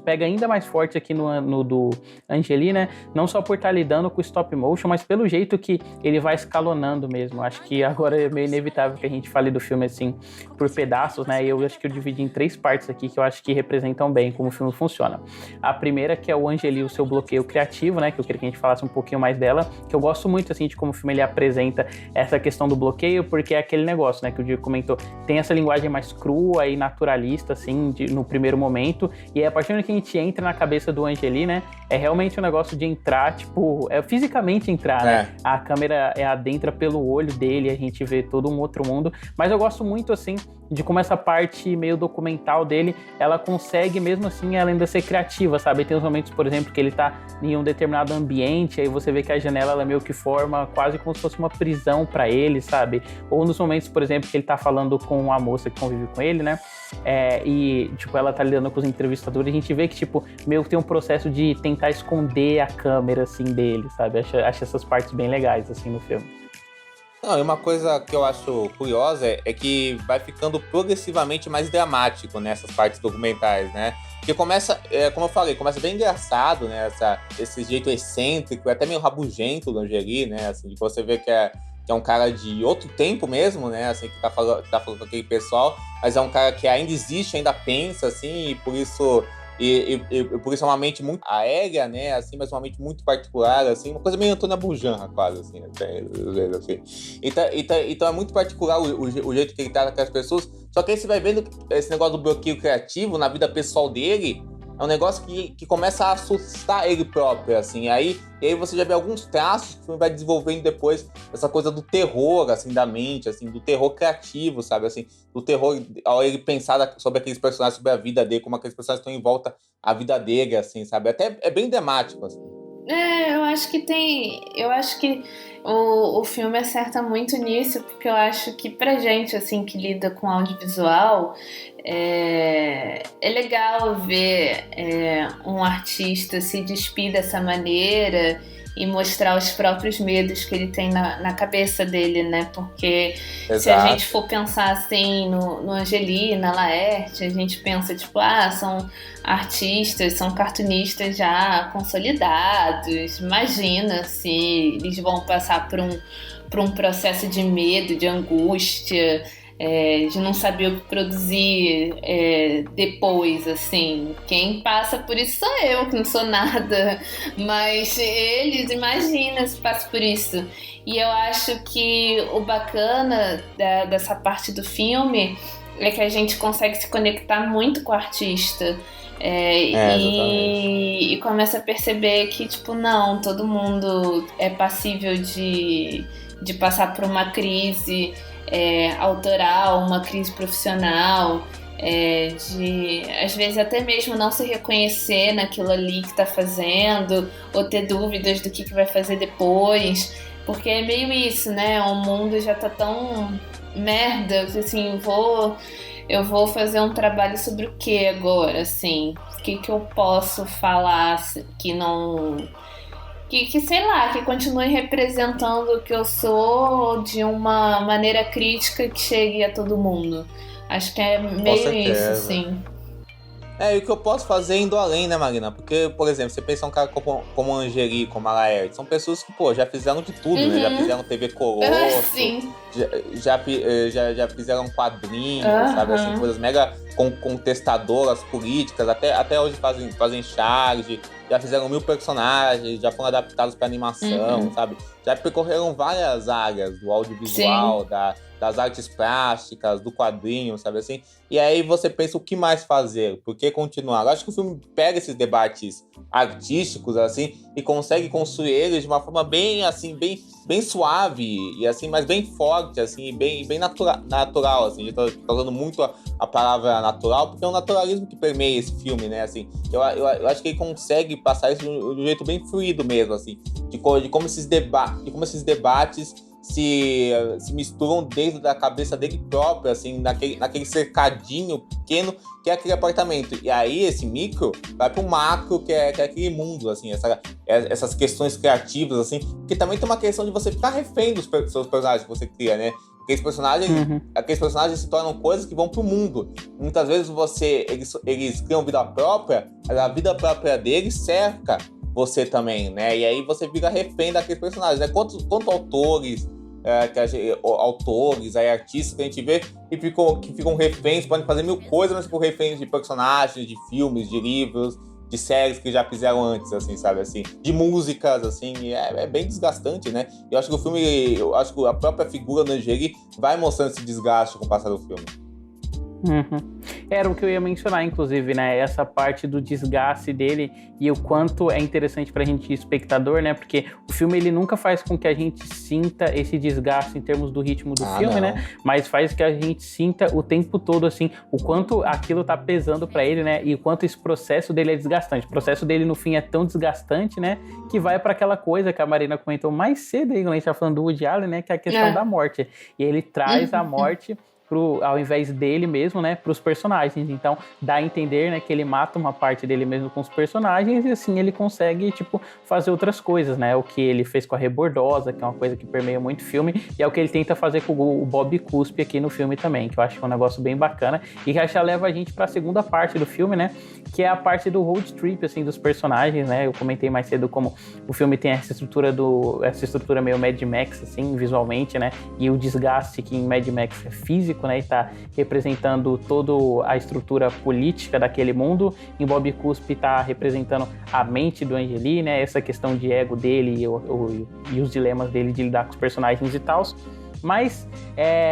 pega ainda mais forte aqui no do Angeli, né? Não só por estar lidando com o stop motion, mas pelo jeito que ele vai escalonando mesmo. Acho que agora é meio inevitável que a gente fale do filme assim, por pedaços, né? E eu acho que eu dividi em 3 partes aqui que eu acho que representam bem como o filme funciona. A primeira, que é o Angeli, o seu bloqueio criativo, né? Que eu queria que a gente falasse um pouquinho mais dela, que eu gosto muito, assim, de como o filme ele apresenta essa questão do bloqueio, porque é aquele negócio, né? Que o Diego comentou, tem essa linguagem mais crua e naturalista, assim, no primeiro momento. E a partir do momento que a gente entra na cabeça do Angeli, né, é realmente um negócio de entrar, tipo, fisicamente entrar, né? A câmera adentra pelo olho dele, a gente vê todo um outro mundo. Mas eu gosto muito, assim, de como essa parte meio documental dele, ela consegue, mesmo assim, ela ainda ser criativa, sabe? Tem uns momentos, por exemplo, que ele tá em um determinado ambiente, aí você vê que a janela, ela meio que forma quase como se fosse uma prisão pra ele, sabe? Ou nos momentos, por exemplo, que ele tá falando com a moça que convive com ele, né? E, tipo, ela tá lidando com os entrevistadores, a gente vê que, tipo, meio que tem um processo de tentar esconder a câmera, assim, dele, sabe? Acho essas partes bem legais, assim, no filme. Não, e uma coisa que eu acho curiosa é que vai ficando progressivamente mais dramático nessas partes documentais, né? Porque começa, como eu falei, começa bem engraçado, né? Esse jeito excêntrico, até meio rabugento do Angeli, né? Assim, de você ver que é um cara de outro tempo mesmo, né? Assim, que tá falando com aquele pessoal, mas é um cara que ainda existe, ainda pensa, assim, e por isso... E por isso é uma mente muito aérea, né, assim, mas uma mente muito particular, assim, uma coisa meio Antônia Bujanra, quase, assim, até, assim. Então é muito particular o jeito que ele trata com as pessoas, só que aí você vai vendo esse negócio do bloqueio criativo na vida pessoal dele, é um negócio que começa a assustar ele próprio, assim, e aí você já vê alguns traços que o filme vai desenvolvendo depois, essa coisa do terror, assim, da mente, assim, do terror criativo, sabe, assim, do terror ao ele pensar sobre aqueles personagens, sobre a vida dele, como aqueles personagens estão em volta à vida dele, assim, sabe, até é bem dramático, assim. Eu acho que o filme acerta muito nisso, porque eu acho que pra gente, assim, que lida com audiovisual, é legal ver um artista se despir dessa maneira e mostrar os próprios medos que ele tem na cabeça dele, né? Porque Exato. Se a gente for pensar assim no Angeli, na Laerte, a gente pensa, tipo, são artistas, são cartunistas já consolidados. Imagina se eles vão passar por um processo de medo, de angústia, de não saber o que produzir depois, assim. Quem passa por isso sou eu, que não sou nada, mas eles, imagina se passa por isso. E eu acho que o bacana dessa parte do filme é que a gente consegue se conectar muito com o artista. E começa a perceber que, tipo, não, todo mundo é passível de passar por uma crise autoral, uma crise profissional, de às vezes até mesmo não se reconhecer naquilo ali que tá fazendo, ou ter dúvidas do que vai fazer depois, porque é meio isso, né? O mundo já tá tão merda, assim, eu vou fazer um trabalho sobre o que agora, assim? O que eu posso falar que não... Que sei lá, que continue representando o que eu sou de uma maneira crítica que chegue a todo mundo. Acho que é meio isso, assim. E o que eu posso fazer indo além, né, Marina? Porque, por exemplo, você pensa um cara como o Angeli, como a Laerte, são pessoas que, pô, já fizeram de tudo, né? Já fizeram TV Colosso, Sim. já fizeram quadrinhos, sabe? Assim, coisas mega contestadoras, políticas, até hoje fazem charge, já fizeram 1000 personagens, já foram adaptados pra animação, sabe? Já percorreram várias áreas do audiovisual, das artes plásticas, do quadrinho, sabe assim? E aí você pensa o que mais fazer, por que continuar? Eu acho que o filme pega esses debates artísticos, assim, e consegue construir eles de uma forma bem, assim, bem suave, e assim, mas bem forte, assim, bem natural, assim. Eu tô usando muito a palavra natural, porque é o naturalismo que permeia esse filme, né, assim. Eu acho que ele consegue passar isso de um jeito bem fluido mesmo, assim, de como esses debates se misturam dentro da cabeça dele próprio, assim, naquele cercadinho pequeno que é aquele apartamento. E aí esse micro vai pro macro, que é aquele mundo, assim, essas questões criativas, assim, porque também tem uma questão de você ficar refém dos seus personagens que você cria, né? Aqueles personagens se tornam coisas que vão pro mundo. Muitas vezes eles criam vida própria, mas a vida própria deles cerca você também, né? E aí você fica refém daqueles personagens, né? Quantos autores, artistas que a gente vê que ficam reféns, podem fazer 1000 coisas, mas ficam reféns de personagens, de filmes, de livros, de séries que já fizeram antes, assim, sabe, assim, de músicas, assim, é bem desgastante, né? Eu acho que a própria figura do Angeli vai mostrando esse desgaste com o passar do filme. Era o que eu ia mencionar, inclusive, né? Essa parte do desgaste dele e o quanto é interessante pra gente, espectador, né? Porque o filme, ele nunca faz com que a gente sinta esse desgaste em termos do ritmo do filme, né? Mas faz que a gente sinta o tempo todo, assim, o quanto aquilo tá pesando pra ele, né? E o quanto esse processo dele é desgastante. O processo dele, no fim, é tão desgastante, né? Que vai pra aquela coisa que a Marina comentou mais cedo aí, quando a gente tá falando do Woody Allen, né? Que é a questão da morte. E ele traz a morte ao invés dele mesmo, né, pros personagens. Então, dá a entender, né, que ele mata uma parte dele mesmo com os personagens e assim ele consegue, tipo, fazer outras coisas, né? O que ele fez com a Rebordosa, que é uma coisa que permeia muito o filme, e é o que ele tenta fazer com o Bob Cuspe aqui no filme também, que eu acho que é um negócio bem bacana e que já leva a gente pra segunda parte do filme, né, que é a parte do road trip, assim, dos personagens, né? Eu comentei mais cedo como o filme tem essa estrutura meio Mad Max, assim, visualmente, né? E o desgaste que em Mad Max é físico, né, e tá representando toda a estrutura política daquele mundo. Em Bob Cuspe tá representando a mente do Angeli, né, essa questão de ego dele e os dilemas dele de lidar com os personagens e tal. Mas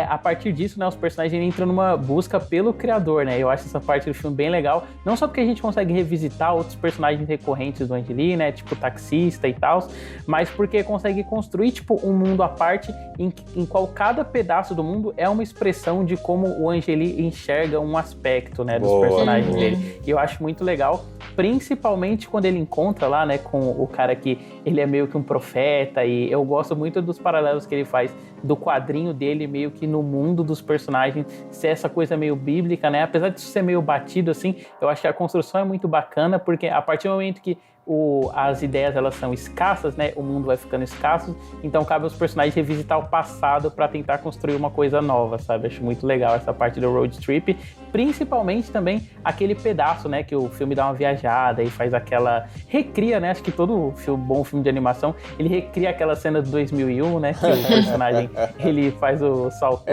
a partir disso, né, os personagens entram numa busca pelo criador, né? Eu acho essa parte do filme bem legal, não só porque a gente consegue revisitar outros personagens recorrentes do Angeli, né, tipo o taxista e tal, mas porque consegue construir, tipo, um mundo à parte em qual cada pedaço do mundo é uma expressão de como o Angeli enxerga um aspecto, né, dos personagens dele. E eu acho muito legal, principalmente quando ele encontra lá, né, com o cara que ele é meio que um profeta, e eu gosto muito dos paralelos que ele faz do quadrinho dele meio que no mundo dos personagens ser essa coisa meio bíblica, né? Apesar de ser meio batido, assim, eu acho que a construção é muito bacana, porque a partir do momento que as ideias elas são escassas, né? O mundo vai ficando escasso, então cabe aos personagens revisitar o passado para tentar construir uma coisa nova, sabe? Acho muito legal essa parte do road trip, principalmente também aquele pedaço, né? Que o filme dá uma viajada e faz aquela... recria, né? Acho que todo bom filme de animação, ele recria aquela cena de 2001, né? Que o personagem, ele faz o salto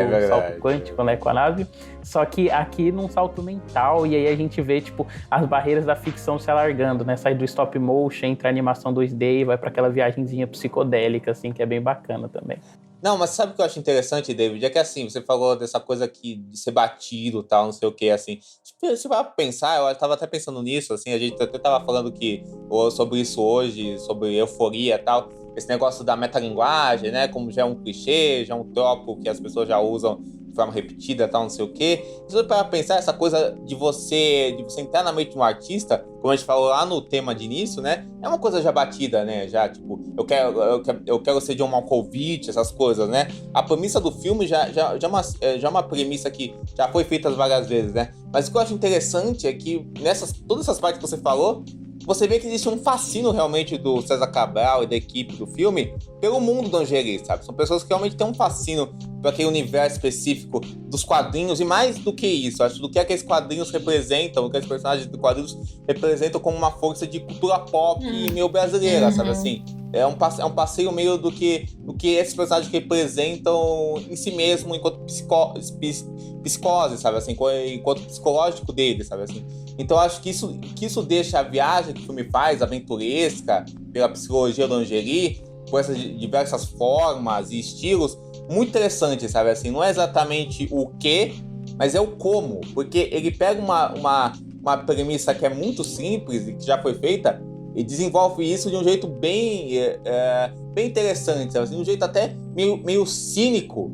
quântico, né? Com a nave. Só que aqui num salto mental, e aí a gente vê, tipo, as barreiras da ficção se alargando, né? Sai do stop motion, entra a animação 2D e vai pra aquela viagenzinha psicodélica, assim, que é bem bacana também. Não, mas sabe o que eu acho interessante, David? É que assim, você falou dessa coisa aqui de ser batido e tal, não sei o que, assim. Tipo, se vai pensar, eu tava até pensando nisso, assim, a gente até tava falando sobre isso hoje, sobre euforia e tal. Esse negócio da metalinguagem, né? Como já é um clichê, já é um tropo que as pessoas já usam de forma repetida e tal, não sei o quê. Se você para pensar, essa coisa de você entrar na mente de um artista, como a gente falou lá no tema de início, né? É uma coisa já batida, né? Já, tipo, eu quero ser John Malkovich, essas coisas, né? A premissa do filme já é uma premissa que já foi feita várias vezes, né? Mas o que eu acho interessante é que todas essas partes que você falou, você vê que existe um fascínio realmente do César Cabral e da equipe do filme pelo mundo do Angeli, sabe? São pessoas que realmente têm um fascínio por aquele universo específico dos quadrinhos, e mais do que isso, acho do que aqueles quadrinhos representam, o que os personagens de quadrinhos representam como uma força de cultura pop meio brasileira, sabe assim? É um passeio meio do que esses personagens representam em si mesmo enquanto psicose, sabe assim? Enquanto psicológico deles, sabe assim? Então acho que isso deixa a viagem que o filme faz, aventuresca, pela psicologia do Angeli, por essas diversas formas e estilos, muito interessante, sabe assim? Não é exatamente o que, mas é o como, porque ele pega uma premissa que é muito simples e que já foi feita e desenvolve isso de um jeito bem interessante, sabe assim? De um jeito até meio cínico,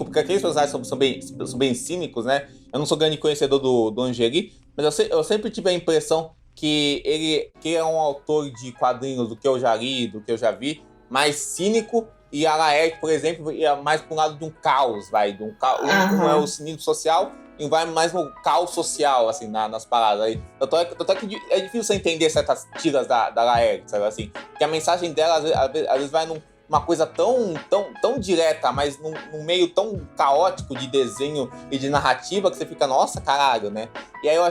porque aqueles personagens são bem cínicos, né? Eu não sou grande conhecedor do Angeli, mas eu sempre tive a impressão que ele é um autor de quadrinhos do que eu já li, do que eu já vi, mais cínico, e a Laerte, por exemplo, ia mais para um lado de um caos, um é o cinismo social e vai mais no caos social, assim, nas paradas. Aí, tanto é que é difícil você entender certas tiras da Laerte, sabe assim? Porque a mensagem dela, às vezes vai numa coisa tão direta, mas num meio tão caótico de desenho e de narrativa que você fica, nossa, caralho, né? E aí eu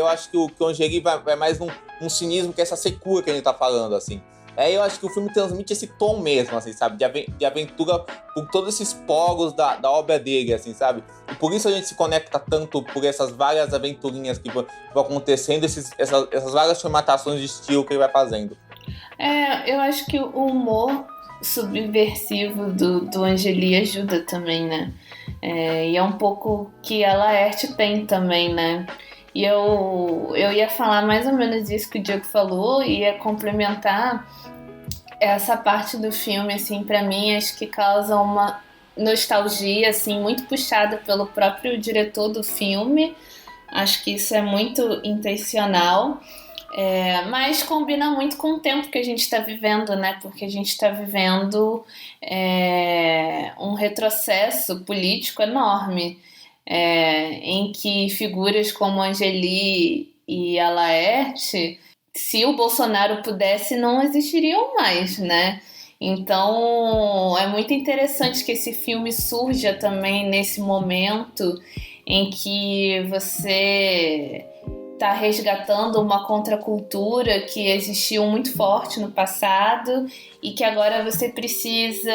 acho que o Angeli vai mais num cinismo, que é essa secura que a gente tá falando, assim. Aí eu acho que o filme transmite esse tom mesmo, assim, sabe? De aventura por todos esses poros da obra dele, assim, sabe? E por isso a gente se conecta tanto por essas várias aventurinhas que vão acontecendo, essas várias formatações de estilo que ele vai fazendo. Eu acho que o humor subversivo do Angeli ajuda também, né? E é um pouco que a Laerte tem também, né? E eu ia falar mais ou menos isso que o Diego falou, e ia complementar essa parte do filme, assim, pra mim, acho que causa uma nostalgia, assim, muito puxada pelo próprio diretor do filme. Acho que isso é muito intencional. Mas combina muito com o tempo que a gente está vivendo, né? Porque a gente está vivendo um retrocesso político enorme, em que figuras como Angeli e a Laerte, se o Bolsonaro pudesse, não existiriam mais, né? Então é muito interessante que esse filme surja também nesse momento em que você está resgatando uma contracultura que existiu muito forte no passado e que agora você precisa,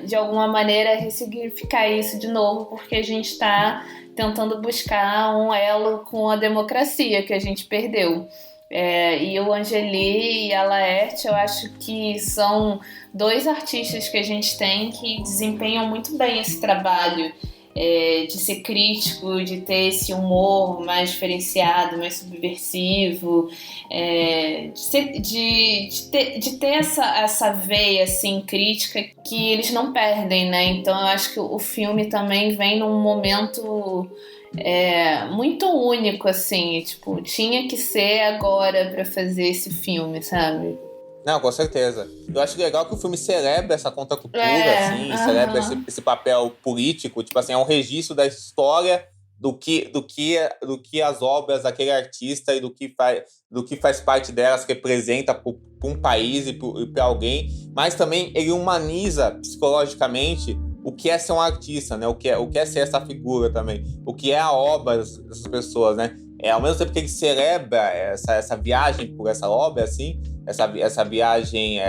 de alguma maneira, ressignificar isso de novo, porque a gente está tentando buscar um elo com a democracia que a gente perdeu. E o Angeli e a Laerte, eu acho que são dois artistas que a gente tem que desempenham muito bem esse trabalho, de ser crítico, de ter esse humor mais diferenciado, mais subversivo, de ter essa veia assim, crítica que eles não perdem, né? Então eu acho que o filme também vem num momento muito único, assim, tipo, tinha que ser agora pra fazer esse filme, sabe? Não, com certeza. Eu acho legal que o filme celebra essa contracultura, assim, celebra esse papel político, tipo assim, é um registro da história do que as obras daquele artista e do que faz parte delas representa para um país e para alguém, mas também ele humaniza psicologicamente o que é ser um artista, né? O que é ser essa figura também, o que é a obra dessas pessoas, né? Ao mesmo tempo que ele celebra essa viagem por essa obra, assim, essa viagem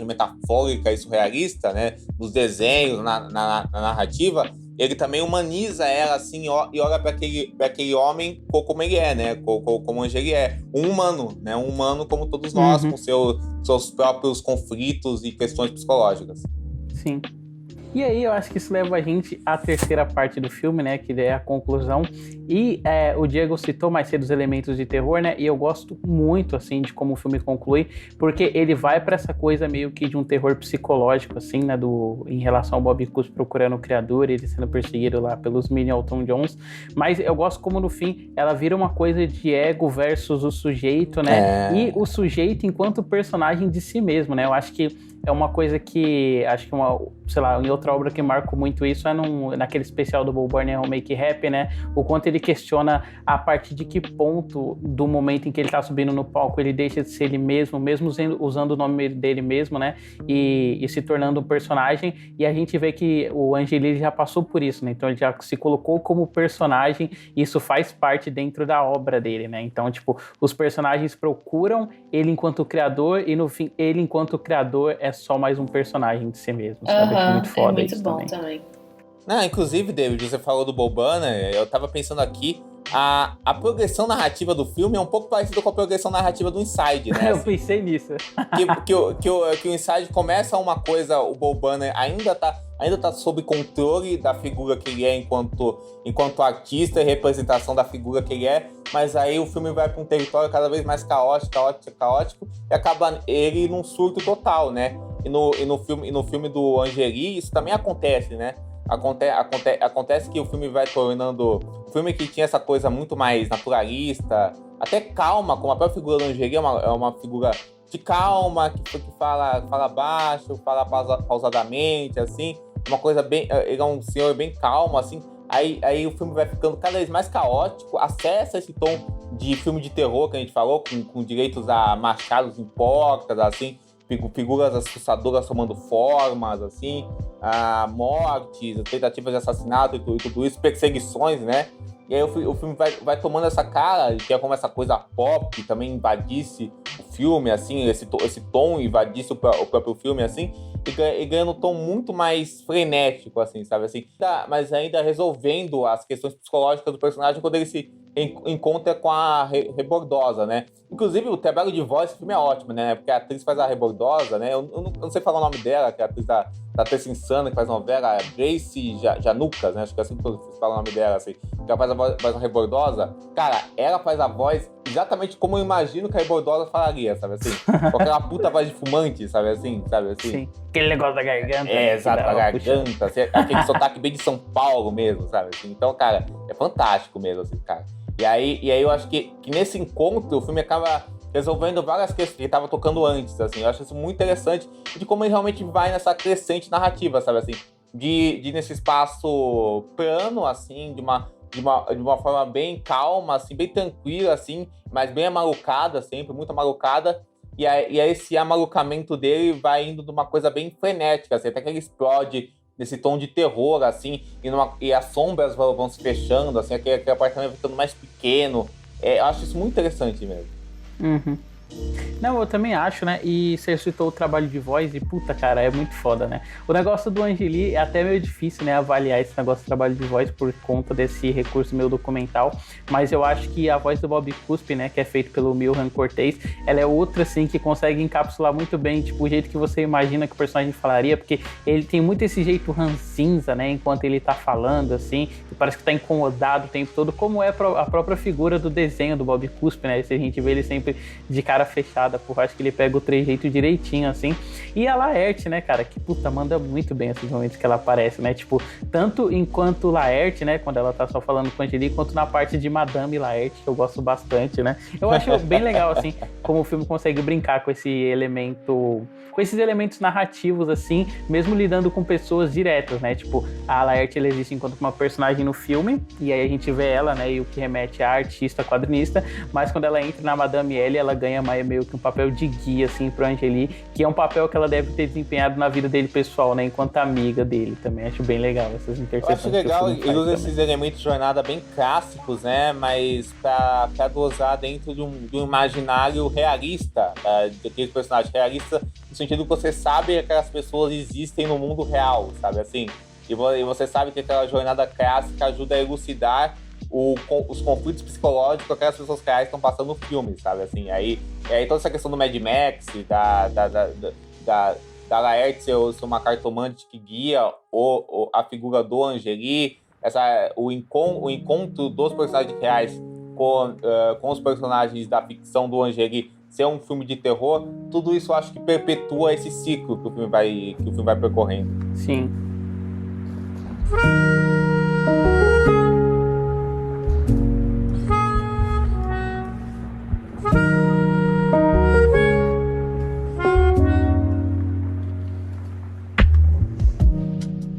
metafórica e surrealista, né? Nos desenhos, na narrativa, ele também humaniza ela, assim, e olha para aquele homem como ele é, né? Como hoje ele é. Um humano, né? Um humano como todos nós, com seus próprios conflitos e questões psicológicas. Sim. E aí eu acho que isso leva a gente à terceira parte do filme, né, que é a conclusão. E o Diego citou mais cedo os elementos de terror, né, e eu gosto muito, assim, de como o filme conclui, porque ele vai pra essa coisa meio que de um terror psicológico, assim, né, em relação ao Bob Cuspe procurando o criador, ele sendo perseguido lá pelos mini Elton Johns. Mas eu gosto como no fim ela vira uma coisa de ego versus o sujeito, né, e o sujeito enquanto personagem de si mesmo, né. Eu acho que é uma coisa que, acho que em outra obra que marcou muito isso é naquele especial do Bo Burnham, Make Happy, né? O quanto ele questiona a partir de que ponto do momento em que ele tá subindo no palco ele deixa de ser ele mesmo usando o nome dele mesmo, né? E se tornando um personagem. E a gente vê que o Angeli já passou por isso, né? Então ele já se colocou como personagem e isso faz parte dentro da obra dele, né? Então, tipo, os personagens procuram ele enquanto criador e no fim, ele enquanto criador é só mais um personagem de si mesmo, sabe? É muito foda, é muito isso bom também. Não, inclusive, David, você falou do Bo Burnham, eu tava pensando aqui, a progressão narrativa do filme é um pouco parecida com a progressão narrativa do Inside, né? Eu pensei nisso. Que o Inside começa uma coisa, o Bo Burnham ainda tá sob controle da figura que ele é enquanto artista e representação da figura que ele é, mas aí o filme vai para um território cada vez mais caótico, e acaba ele num surto total, né? E no filme do Angeli, isso também acontece, né? Acontece que o filme vai tornando... O filme que tinha essa coisa muito mais naturalista, até calma, como a própria figura do Angeli é uma figura de calma, que fala baixo, fala pausadamente, assim. Uma coisa bem... Ele é um senhor bem calmo, assim. Aí o filme vai ficando cada vez mais caótico, acessa esse tom de filme de terror que a gente falou, com direitos a machados em portas, assim, figuras assustadoras tomando formas, assim, mortes, tentativas de assassinato e tudo isso, perseguições, né? E aí o filme vai tomando essa cara, que é como essa coisa pop, que também invadisse o filme, assim, esse tom invadisse o próprio filme, assim, e ganhando um tom muito mais frenético, assim, sabe, assim, mas ainda resolvendo as questões psicológicas do personagem quando ele se encontra com a Rebordosa, né? Inclusive, o trabalho de voz desse filme é ótimo, né? Porque a atriz faz a Rebordosa, né? Eu não sei falar o nome dela, que é a atriz da Terça Insana, que faz novela, Grace Janucas, né? Acho que é assim que eu falo o nome dela, assim. Que ela faz a Rebordosa. Cara, ela faz a voz exatamente como eu imagino que a Rebordosa falaria, sabe assim? Com aquela puta voz de fumante, sabe assim? Sim, aquele negócio da garganta. Exato, a garganta, assim, aquele sotaque bem de São Paulo mesmo, sabe assim? Então, cara, é fantástico mesmo, assim, cara. E aí eu acho que nesse encontro o filme acaba resolvendo várias questões que ele estava tocando antes, assim. Eu acho isso muito interessante de como ele realmente vai nessa crescente narrativa, sabe assim? De nesse espaço plano, assim, de uma forma bem calma, assim, bem tranquila, assim, mas bem amalucada sempre, muito amalucada. E aí esse amalucamento dele vai indo de uma coisa bem frenética, assim, até que ele explode nesse tom de terror, assim, e as sombras vão se fechando, assim, aquele apartamento vai ficando mais pequeno. Eu acho isso muito interessante mesmo. Uhum. Não, eu também acho, né? E você citou o trabalho de voz e, puta, cara, é muito foda, né? O negócio do Angeli é até meio difícil, né? Avaliar esse negócio de trabalho de voz por conta desse recurso meio documental, mas eu acho que a voz do Bob Cuspe, né? Que é feito pelo Milhan Cortez, ela é outra, assim, que consegue encapsular muito bem, tipo, o jeito que você imagina que o personagem falaria, porque ele tem muito esse jeito rancinza, né? Enquanto ele tá falando, assim, que parece que tá incomodado o tempo todo, como é a própria figura do desenho do Bob Cuspe, né? Se a gente vê ele sempre de cara cara fechada, porra, acho que ele pega o trejeito direitinho, assim. E a Laerte, né, cara, que, puta, manda muito bem esses momentos que ela aparece, né, tipo, tanto enquanto Laerte, né, quando ela tá só falando com a Angeli, quanto na parte de Madame Laerte, que eu gosto bastante, né. Eu acho bem legal, assim, como o filme consegue brincar com esse elemento, com esses elementos narrativos, assim, mesmo lidando com pessoas diretas, né, tipo, a Laerte, ela existe enquanto uma personagem no filme, e aí a gente vê ela, né, e o que remete a artista, quadrinista, mas quando ela entra na Madame L, ela ganha meio que um papel de guia, assim, pro Angeli, que é um papel que ela deve ter desempenhado na vida dele pessoal, né, enquanto amiga dele também. Acho bem legal essas interseções. Eu acho legal, ele usa esses elementos de jornada bem clássicos, né, mas pra dosar dentro de um imaginário realista, daquele personagem realista, no sentido que você sabe que aquelas pessoas existem no mundo real, sabe, assim, e você sabe que aquela jornada clássica ajuda a elucidar os conflitos psicológicos que aquelas pessoas reais estão passando no filme, sabe, assim, aí toda essa questão do Mad Max, da Laerte ser uma cartomante que guia a figura do Angeli, o encontro dos personagens reais com os personagens da ficção do Angeli ser um filme de terror, tudo isso eu acho que perpetua esse ciclo que o filme vai percorrendo. Sim.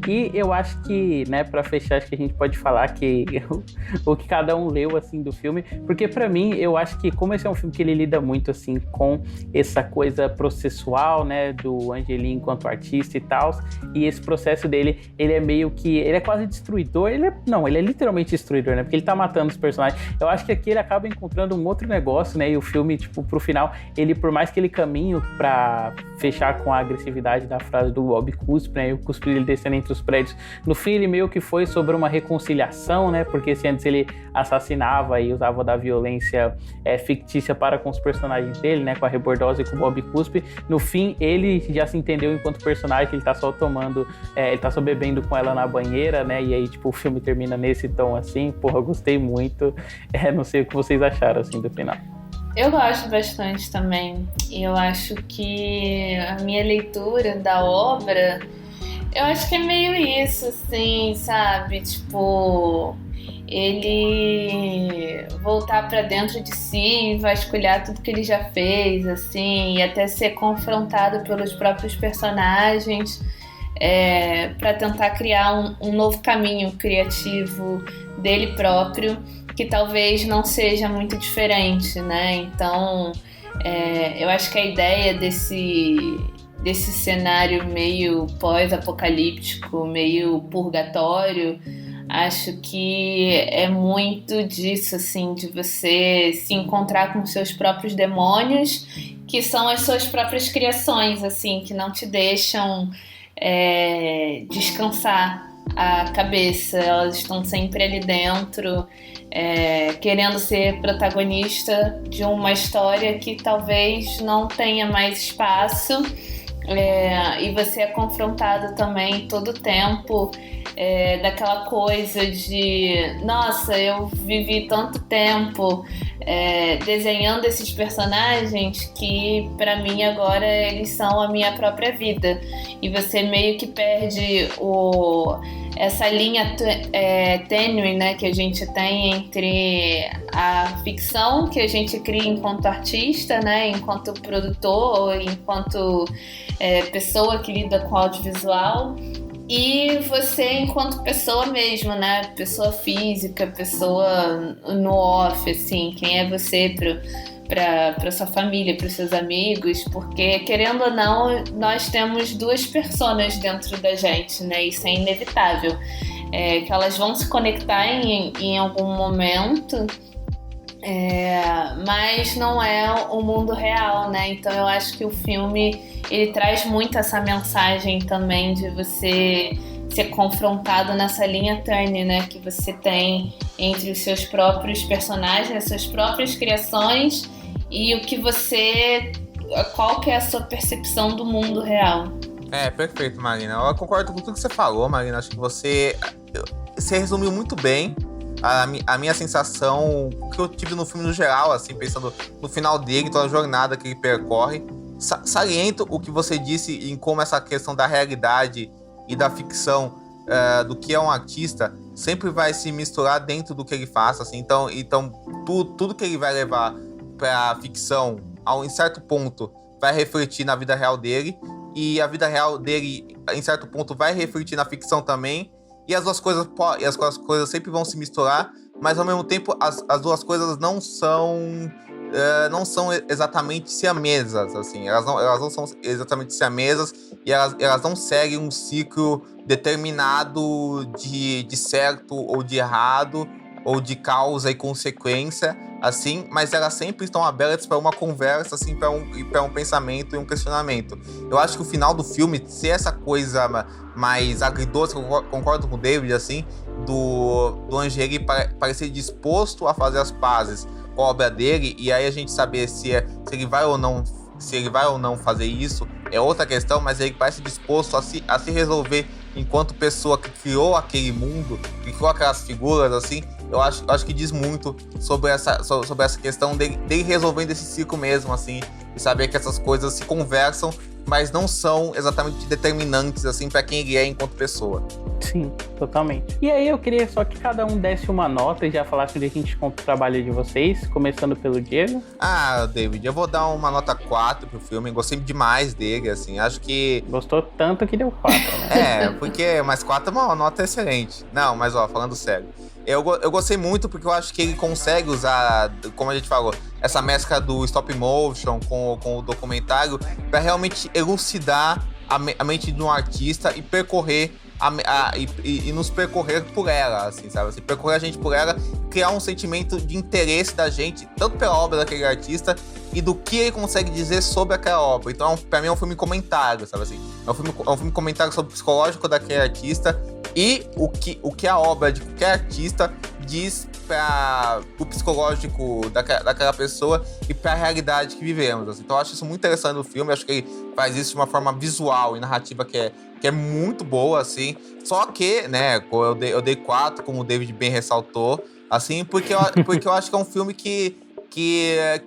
E eu acho que, né, pra fechar, acho que a gente pode falar que o que cada um leu, assim, do filme, porque pra mim, eu acho que como esse é um filme que ele lida muito, assim, com essa coisa processual, né, do Angeli enquanto artista e tal, e esse processo dele, ele é meio que, ele é quase destruidor, ele é literalmente destruidor, né, porque ele tá matando os personagens. Eu acho que aqui ele acaba encontrando um outro negócio, né, e o filme, tipo, pro final, ele, por mais que ele caminhe pra fechar com a agressividade da frase do Bob Cuspe, né, e o Cuspe ele descendo entre os prédios, no fim ele meio que foi sobre uma reconciliação, né, porque se antes ele assassinava e usava da violência fictícia para com os personagens dele, né, com a Rebordosa e com o Bob Cuspe, no fim ele já se entendeu enquanto personagem, que ele tá só tomando, ele tá só bebendo com ela na banheira, né, e aí tipo o filme termina nesse tom assim, porra, eu gostei muito, não sei o que vocês acharam assim do final. Eu gosto bastante também, e eu acho que a minha leitura da obra, eu acho que é meio isso, assim, sabe? Tipo, ele voltar pra dentro de si e vasculhar tudo que ele já fez, assim, e até ser confrontado pelos próprios personagens, para tentar criar um novo caminho criativo dele próprio, que talvez não seja muito diferente, né? Então, eu acho que a ideia desse cenário meio pós-apocalíptico, meio purgatório, acho que é muito disso, assim, de você se encontrar com seus próprios demônios, que são as suas próprias criações, assim, que não te deixam descansar a cabeça, elas estão sempre ali dentro, querendo ser protagonista de uma história que talvez não tenha mais espaço, e você é confrontado também todo o tempo daquela coisa de nossa, eu vivi tanto tempo desenhando esses personagens que pra mim agora eles são a minha própria vida, e você meio que perde essa linha tênue, né, que a gente tem entre a ficção que a gente cria enquanto artista, né, enquanto produtor, enquanto pessoa que lida com audiovisual, e você enquanto pessoa mesmo, né, pessoa física, pessoa no off, assim, quem é você para sua família, para seus amigos, porque querendo ou não, nós temos duas personas dentro da gente, né? Isso é inevitável, que elas vão se conectar em algum momento, mas não é o mundo real, né? Então eu acho que o filme ele traz muito essa mensagem também de você ser confrontado nessa linha tênue, né, que você tem entre os seus próprios personagens, as suas próprias criações e qual que é a sua percepção do mundo real. Perfeito, Marina. Eu concordo com tudo que você falou, Marina. Acho que você resumiu muito bem. a minha sensação, o que eu tive no filme no geral, assim, pensando no final dele, toda a jornada que ele percorre. Saliento o que você disse em como essa questão da realidade e da ficção, do que é um artista, sempre vai se misturar dentro do que ele faça, assim. Então tudo que ele vai levar pra ficção, em certo ponto, vai refletir na vida real dele, e a vida real dele, em certo ponto, vai refletir na ficção também, e as duas coisas sempre vão se misturar, mas ao mesmo tempo as duas coisas não são exatamente siamesas, assim. Elas não são exatamente siamesas, e elas não seguem um ciclo determinado de certo ou de errado, ou de causa e consequência, assim, mas elas sempre estão abertas para uma conversa, assim, para um pensamento e um questionamento. Eu acho que o final do filme ser essa coisa mais agridoce, eu concordo com o David, assim, do Angeli parecer disposto a fazer as pazes com a obra dele, e aí a gente saber se ele vai ou não fazer isso é outra questão, mas ele parece disposto a se resolver enquanto pessoa que criou aquele mundo, que criou aquelas figuras, assim. Eu acho que diz muito sobre essa questão dele resolvendo esse ciclo mesmo, assim, e saber que essas coisas se conversam, mas não são exatamente determinantes, assim, para quem ele é enquanto pessoa. Sim, totalmente. E aí eu queria só que cada um desse uma nota e já falasse onde a gente conta o trabalho de vocês, começando pelo Diego. David, eu vou dar uma nota 4 pro filme, gostei demais dele, assim, acho que... Gostou tanto que deu 4, né? Porque mais 4 é uma nota excelente. Não, mas falando sério, eu gostei muito porque eu acho que ele consegue usar, como a gente falou, essa mescla do stop motion com o documentário para realmente elucidar a mente de um artista e percorrer e nos percorrer por ela, assim, sabe? Assim, percorrer a gente por ela, criar um sentimento de interesse da gente, tanto pela obra daquele artista e do que ele consegue dizer sobre aquela obra. Então, pra mim, é um filme comentário, sabe assim? É um filme comentário sobre o psicológico daquele artista e o que a obra de qualquer artista diz para o psicológico daquela pessoa e para a realidade que vivemos, assim. Então eu acho isso muito interessante no filme, acho que ele faz isso de uma forma visual e narrativa que é muito boa, assim. Só que, né, eu dei 4, como o David bem ressaltou, assim, porque eu acho que é um filme que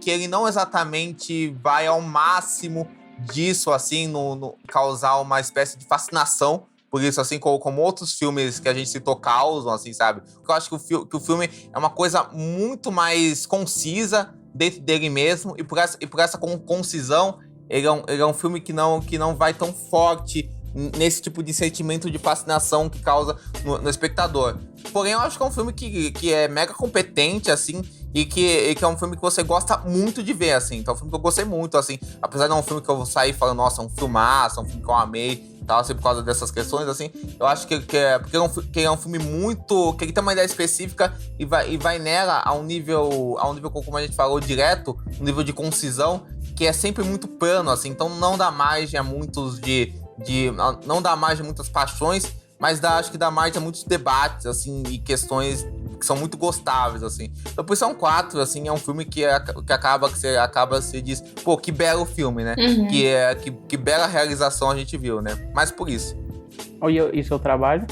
ele não exatamente vai ao máximo disso, assim, no causar uma espécie de fascinação por isso, assim, como outros filmes que a gente citou causam, assim, sabe? Porque eu acho que o filme é uma coisa muito mais concisa dentro dele mesmo, e por essa concisão, ele é um filme que não vai tão forte nesse tipo de sentimento de fascinação que causa no espectador. Porém, eu acho que é um filme que é mega competente, assim, e que é um filme que você gosta muito de ver, assim. Então é um filme que eu gostei muito, assim. Apesar de não um filme que eu vou sair falando, nossa, é um filmaço, é um filme que eu amei, tal, assim, por causa dessas questões, assim. Eu acho que é um filme muito... que ele tem uma ideia específica e vai nela a um nível, como a gente falou, direto, um nível de concisão, que é sempre muito plano, assim. Então não dá margem a muitos não dá margem a muitas paixões, mas acho que dá margem a muitos debates, assim, e questões que são muito gostáveis, assim. Então, por isso é um 4, assim, é um filme que você diz, pô, que belo filme, né? Uhum. Que bela realização a gente viu, né? Mas por isso. E seu trabalho?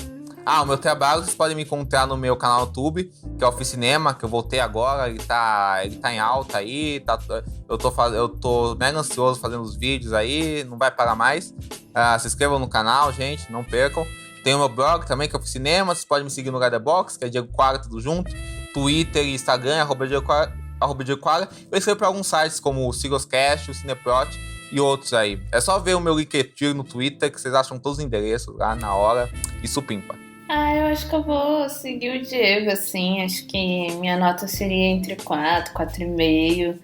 O meu trabalho, vocês podem me encontrar no meu canal no YouTube, que é o Oficinema, que eu voltei agora, ele tá em alta aí, eu tô mega ansioso fazendo os vídeos aí, não vai parar mais. Se inscrevam no canal, gente, não percam. Tem o meu blog também, que é o Oficinema, vocês podem me seguir no Letterboxd, que é Diego Quara, tudo junto. Twitter e Instagram, @Diego Quara. Eu escrevo para alguns sites como o Sigoscast, o Cineprot e outros aí. É só ver o meu Linktree no Twitter, que vocês acham todos os endereços lá na hora, e supimpa. Eu acho que eu vou seguir o Diego, assim. Acho que minha nota seria entre 4, 4,5.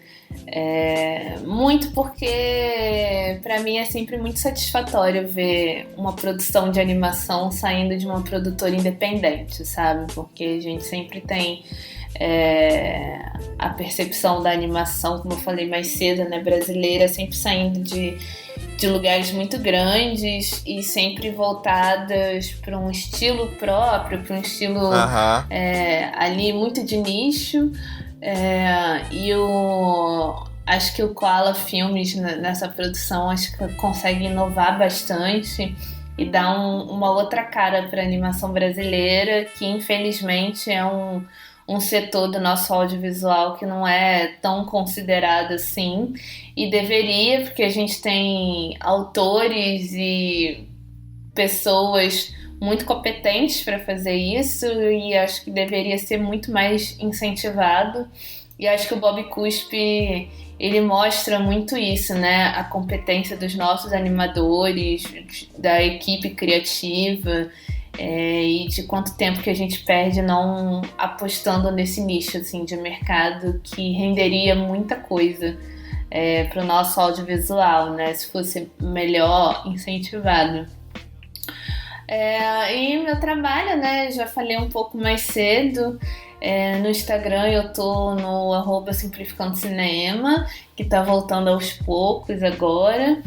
Muito porque pra mim é sempre muito satisfatório ver uma produção de animação saindo de uma produtora independente, sabe? Porque a gente sempre tem a percepção da animação, como eu falei mais cedo, né, brasileira, sempre saindo de lugares muito grandes e sempre voltadas para um estilo próprio, para um estilo ali muito de nicho. Acho que o Koala Filmes nessa produção acho que consegue inovar bastante e dar uma outra cara para a animação brasileira, que infelizmente é um setor do nosso audiovisual que não é tão considerado assim, e deveria, porque a gente tem autores e pessoas muito competentes para fazer isso, e acho que deveria ser muito mais incentivado. E acho que o Bob Cuspe, ele mostra muito isso, né? A competência dos nossos animadores, da equipe criativa, e de quanto tempo que a gente perde não apostando nesse nicho assim, de mercado que renderia muita coisa para o nosso audiovisual, né? Se fosse melhor incentivado. E meu trabalho, né? Já falei um pouco mais cedo. No Instagram eu tô no @simplificandocinema, que tá voltando aos poucos agora.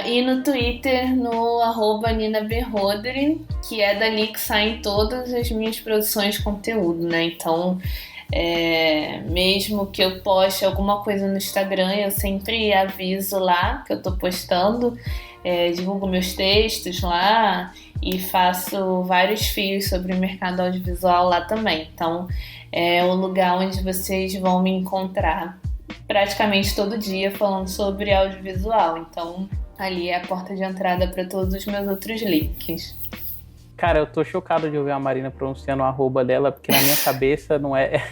E no Twitter, no @NinaBRodri, que é dali que saem todas as minhas produções de conteúdo, né? Então, mesmo que eu poste alguma coisa no Instagram, eu sempre aviso lá que eu tô postando, divulgo meus textos lá e faço vários fios sobre o mercado audiovisual lá também. Então, é o lugar onde vocês vão me encontrar praticamente todo dia falando sobre audiovisual. Então, ali é a porta de entrada para todos os meus outros links. Cara, eu tô chocado de ouvir a Marina pronunciando o arroba dela, porque na minha cabeça não é...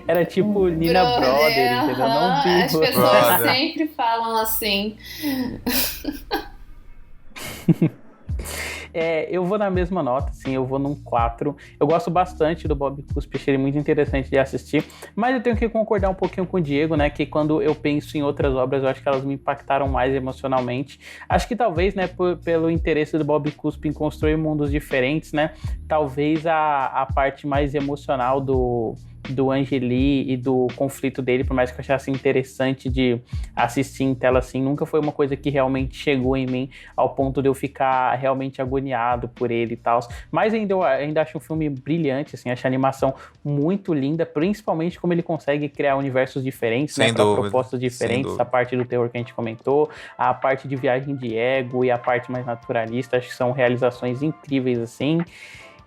Era tipo Nina Brother, entendeu? Não vi. As pessoas sempre falam assim. Eu vou na mesma nota, assim, eu vou num 4. Eu gosto bastante do Bob Cuspe, achei ele muito interessante de assistir, mas eu tenho que concordar um pouquinho com o Diego, né, que quando eu penso em outras obras, eu acho que elas me impactaram mais emocionalmente. Acho que talvez, né, pelo interesse do Bob Cuspe em construir mundos diferentes, né, talvez a parte mais emocional do Ang-Lee e do conflito dele, por mais que eu achasse interessante de assistir em tela assim, nunca foi uma coisa que realmente chegou em mim ao ponto de eu ficar realmente agoniado por ele e tal. Mas ainda acho um filme brilhante, assim, acho a animação muito linda, principalmente como ele consegue criar universos diferentes, né, para propostas diferentes, a parte do terror que a gente comentou, a parte de viagem de ego e a parte mais naturalista, acho que são realizações incríveis, assim.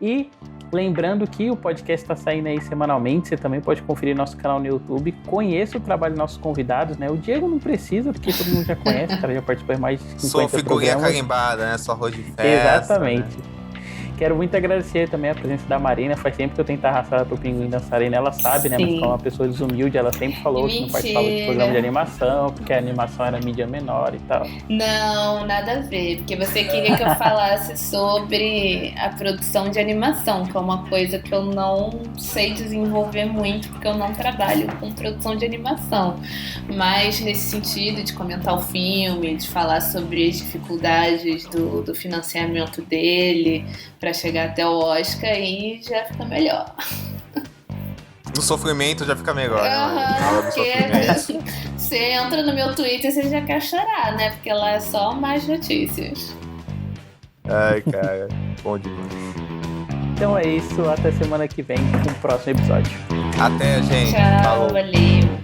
E lembrando que o podcast está saindo aí semanalmente, você também pode conferir nosso canal no YouTube, conheça o trabalho dos nossos convidados, né? O Diego não precisa, porque todo mundo já conhece, o cara já participou de mais de 50 Sou figurinha programas. carimbada, né? Só arroz de festa. Exatamente. Né? Quero muito agradecer também a presença da Marina. Faz tempo que eu tento arrastar pro Pinguim dançarina, ela sabe, né? Mas como é uma pessoa desumilde, ela sempre falou que não participava de programa de animação, porque a animação era mídia menor e tal. Não, nada a ver, porque você queria que eu falasse sobre a produção de animação, que é uma coisa que eu não sei desenvolver muito, porque eu não trabalho com produção de animação. Mas nesse sentido de comentar o filme, de falar sobre as dificuldades do financiamento dele para chegar até o Oscar, aí já fica melhor. No sofrimento já fica melhor, né? Você entra no meu Twitter e você já quer chorar, né? Porque lá é só mais notícias. Ai, cara, bom demais. Então é isso, até semana que vem com o próximo episódio. Até, gente. Tchau, Falou. valeu.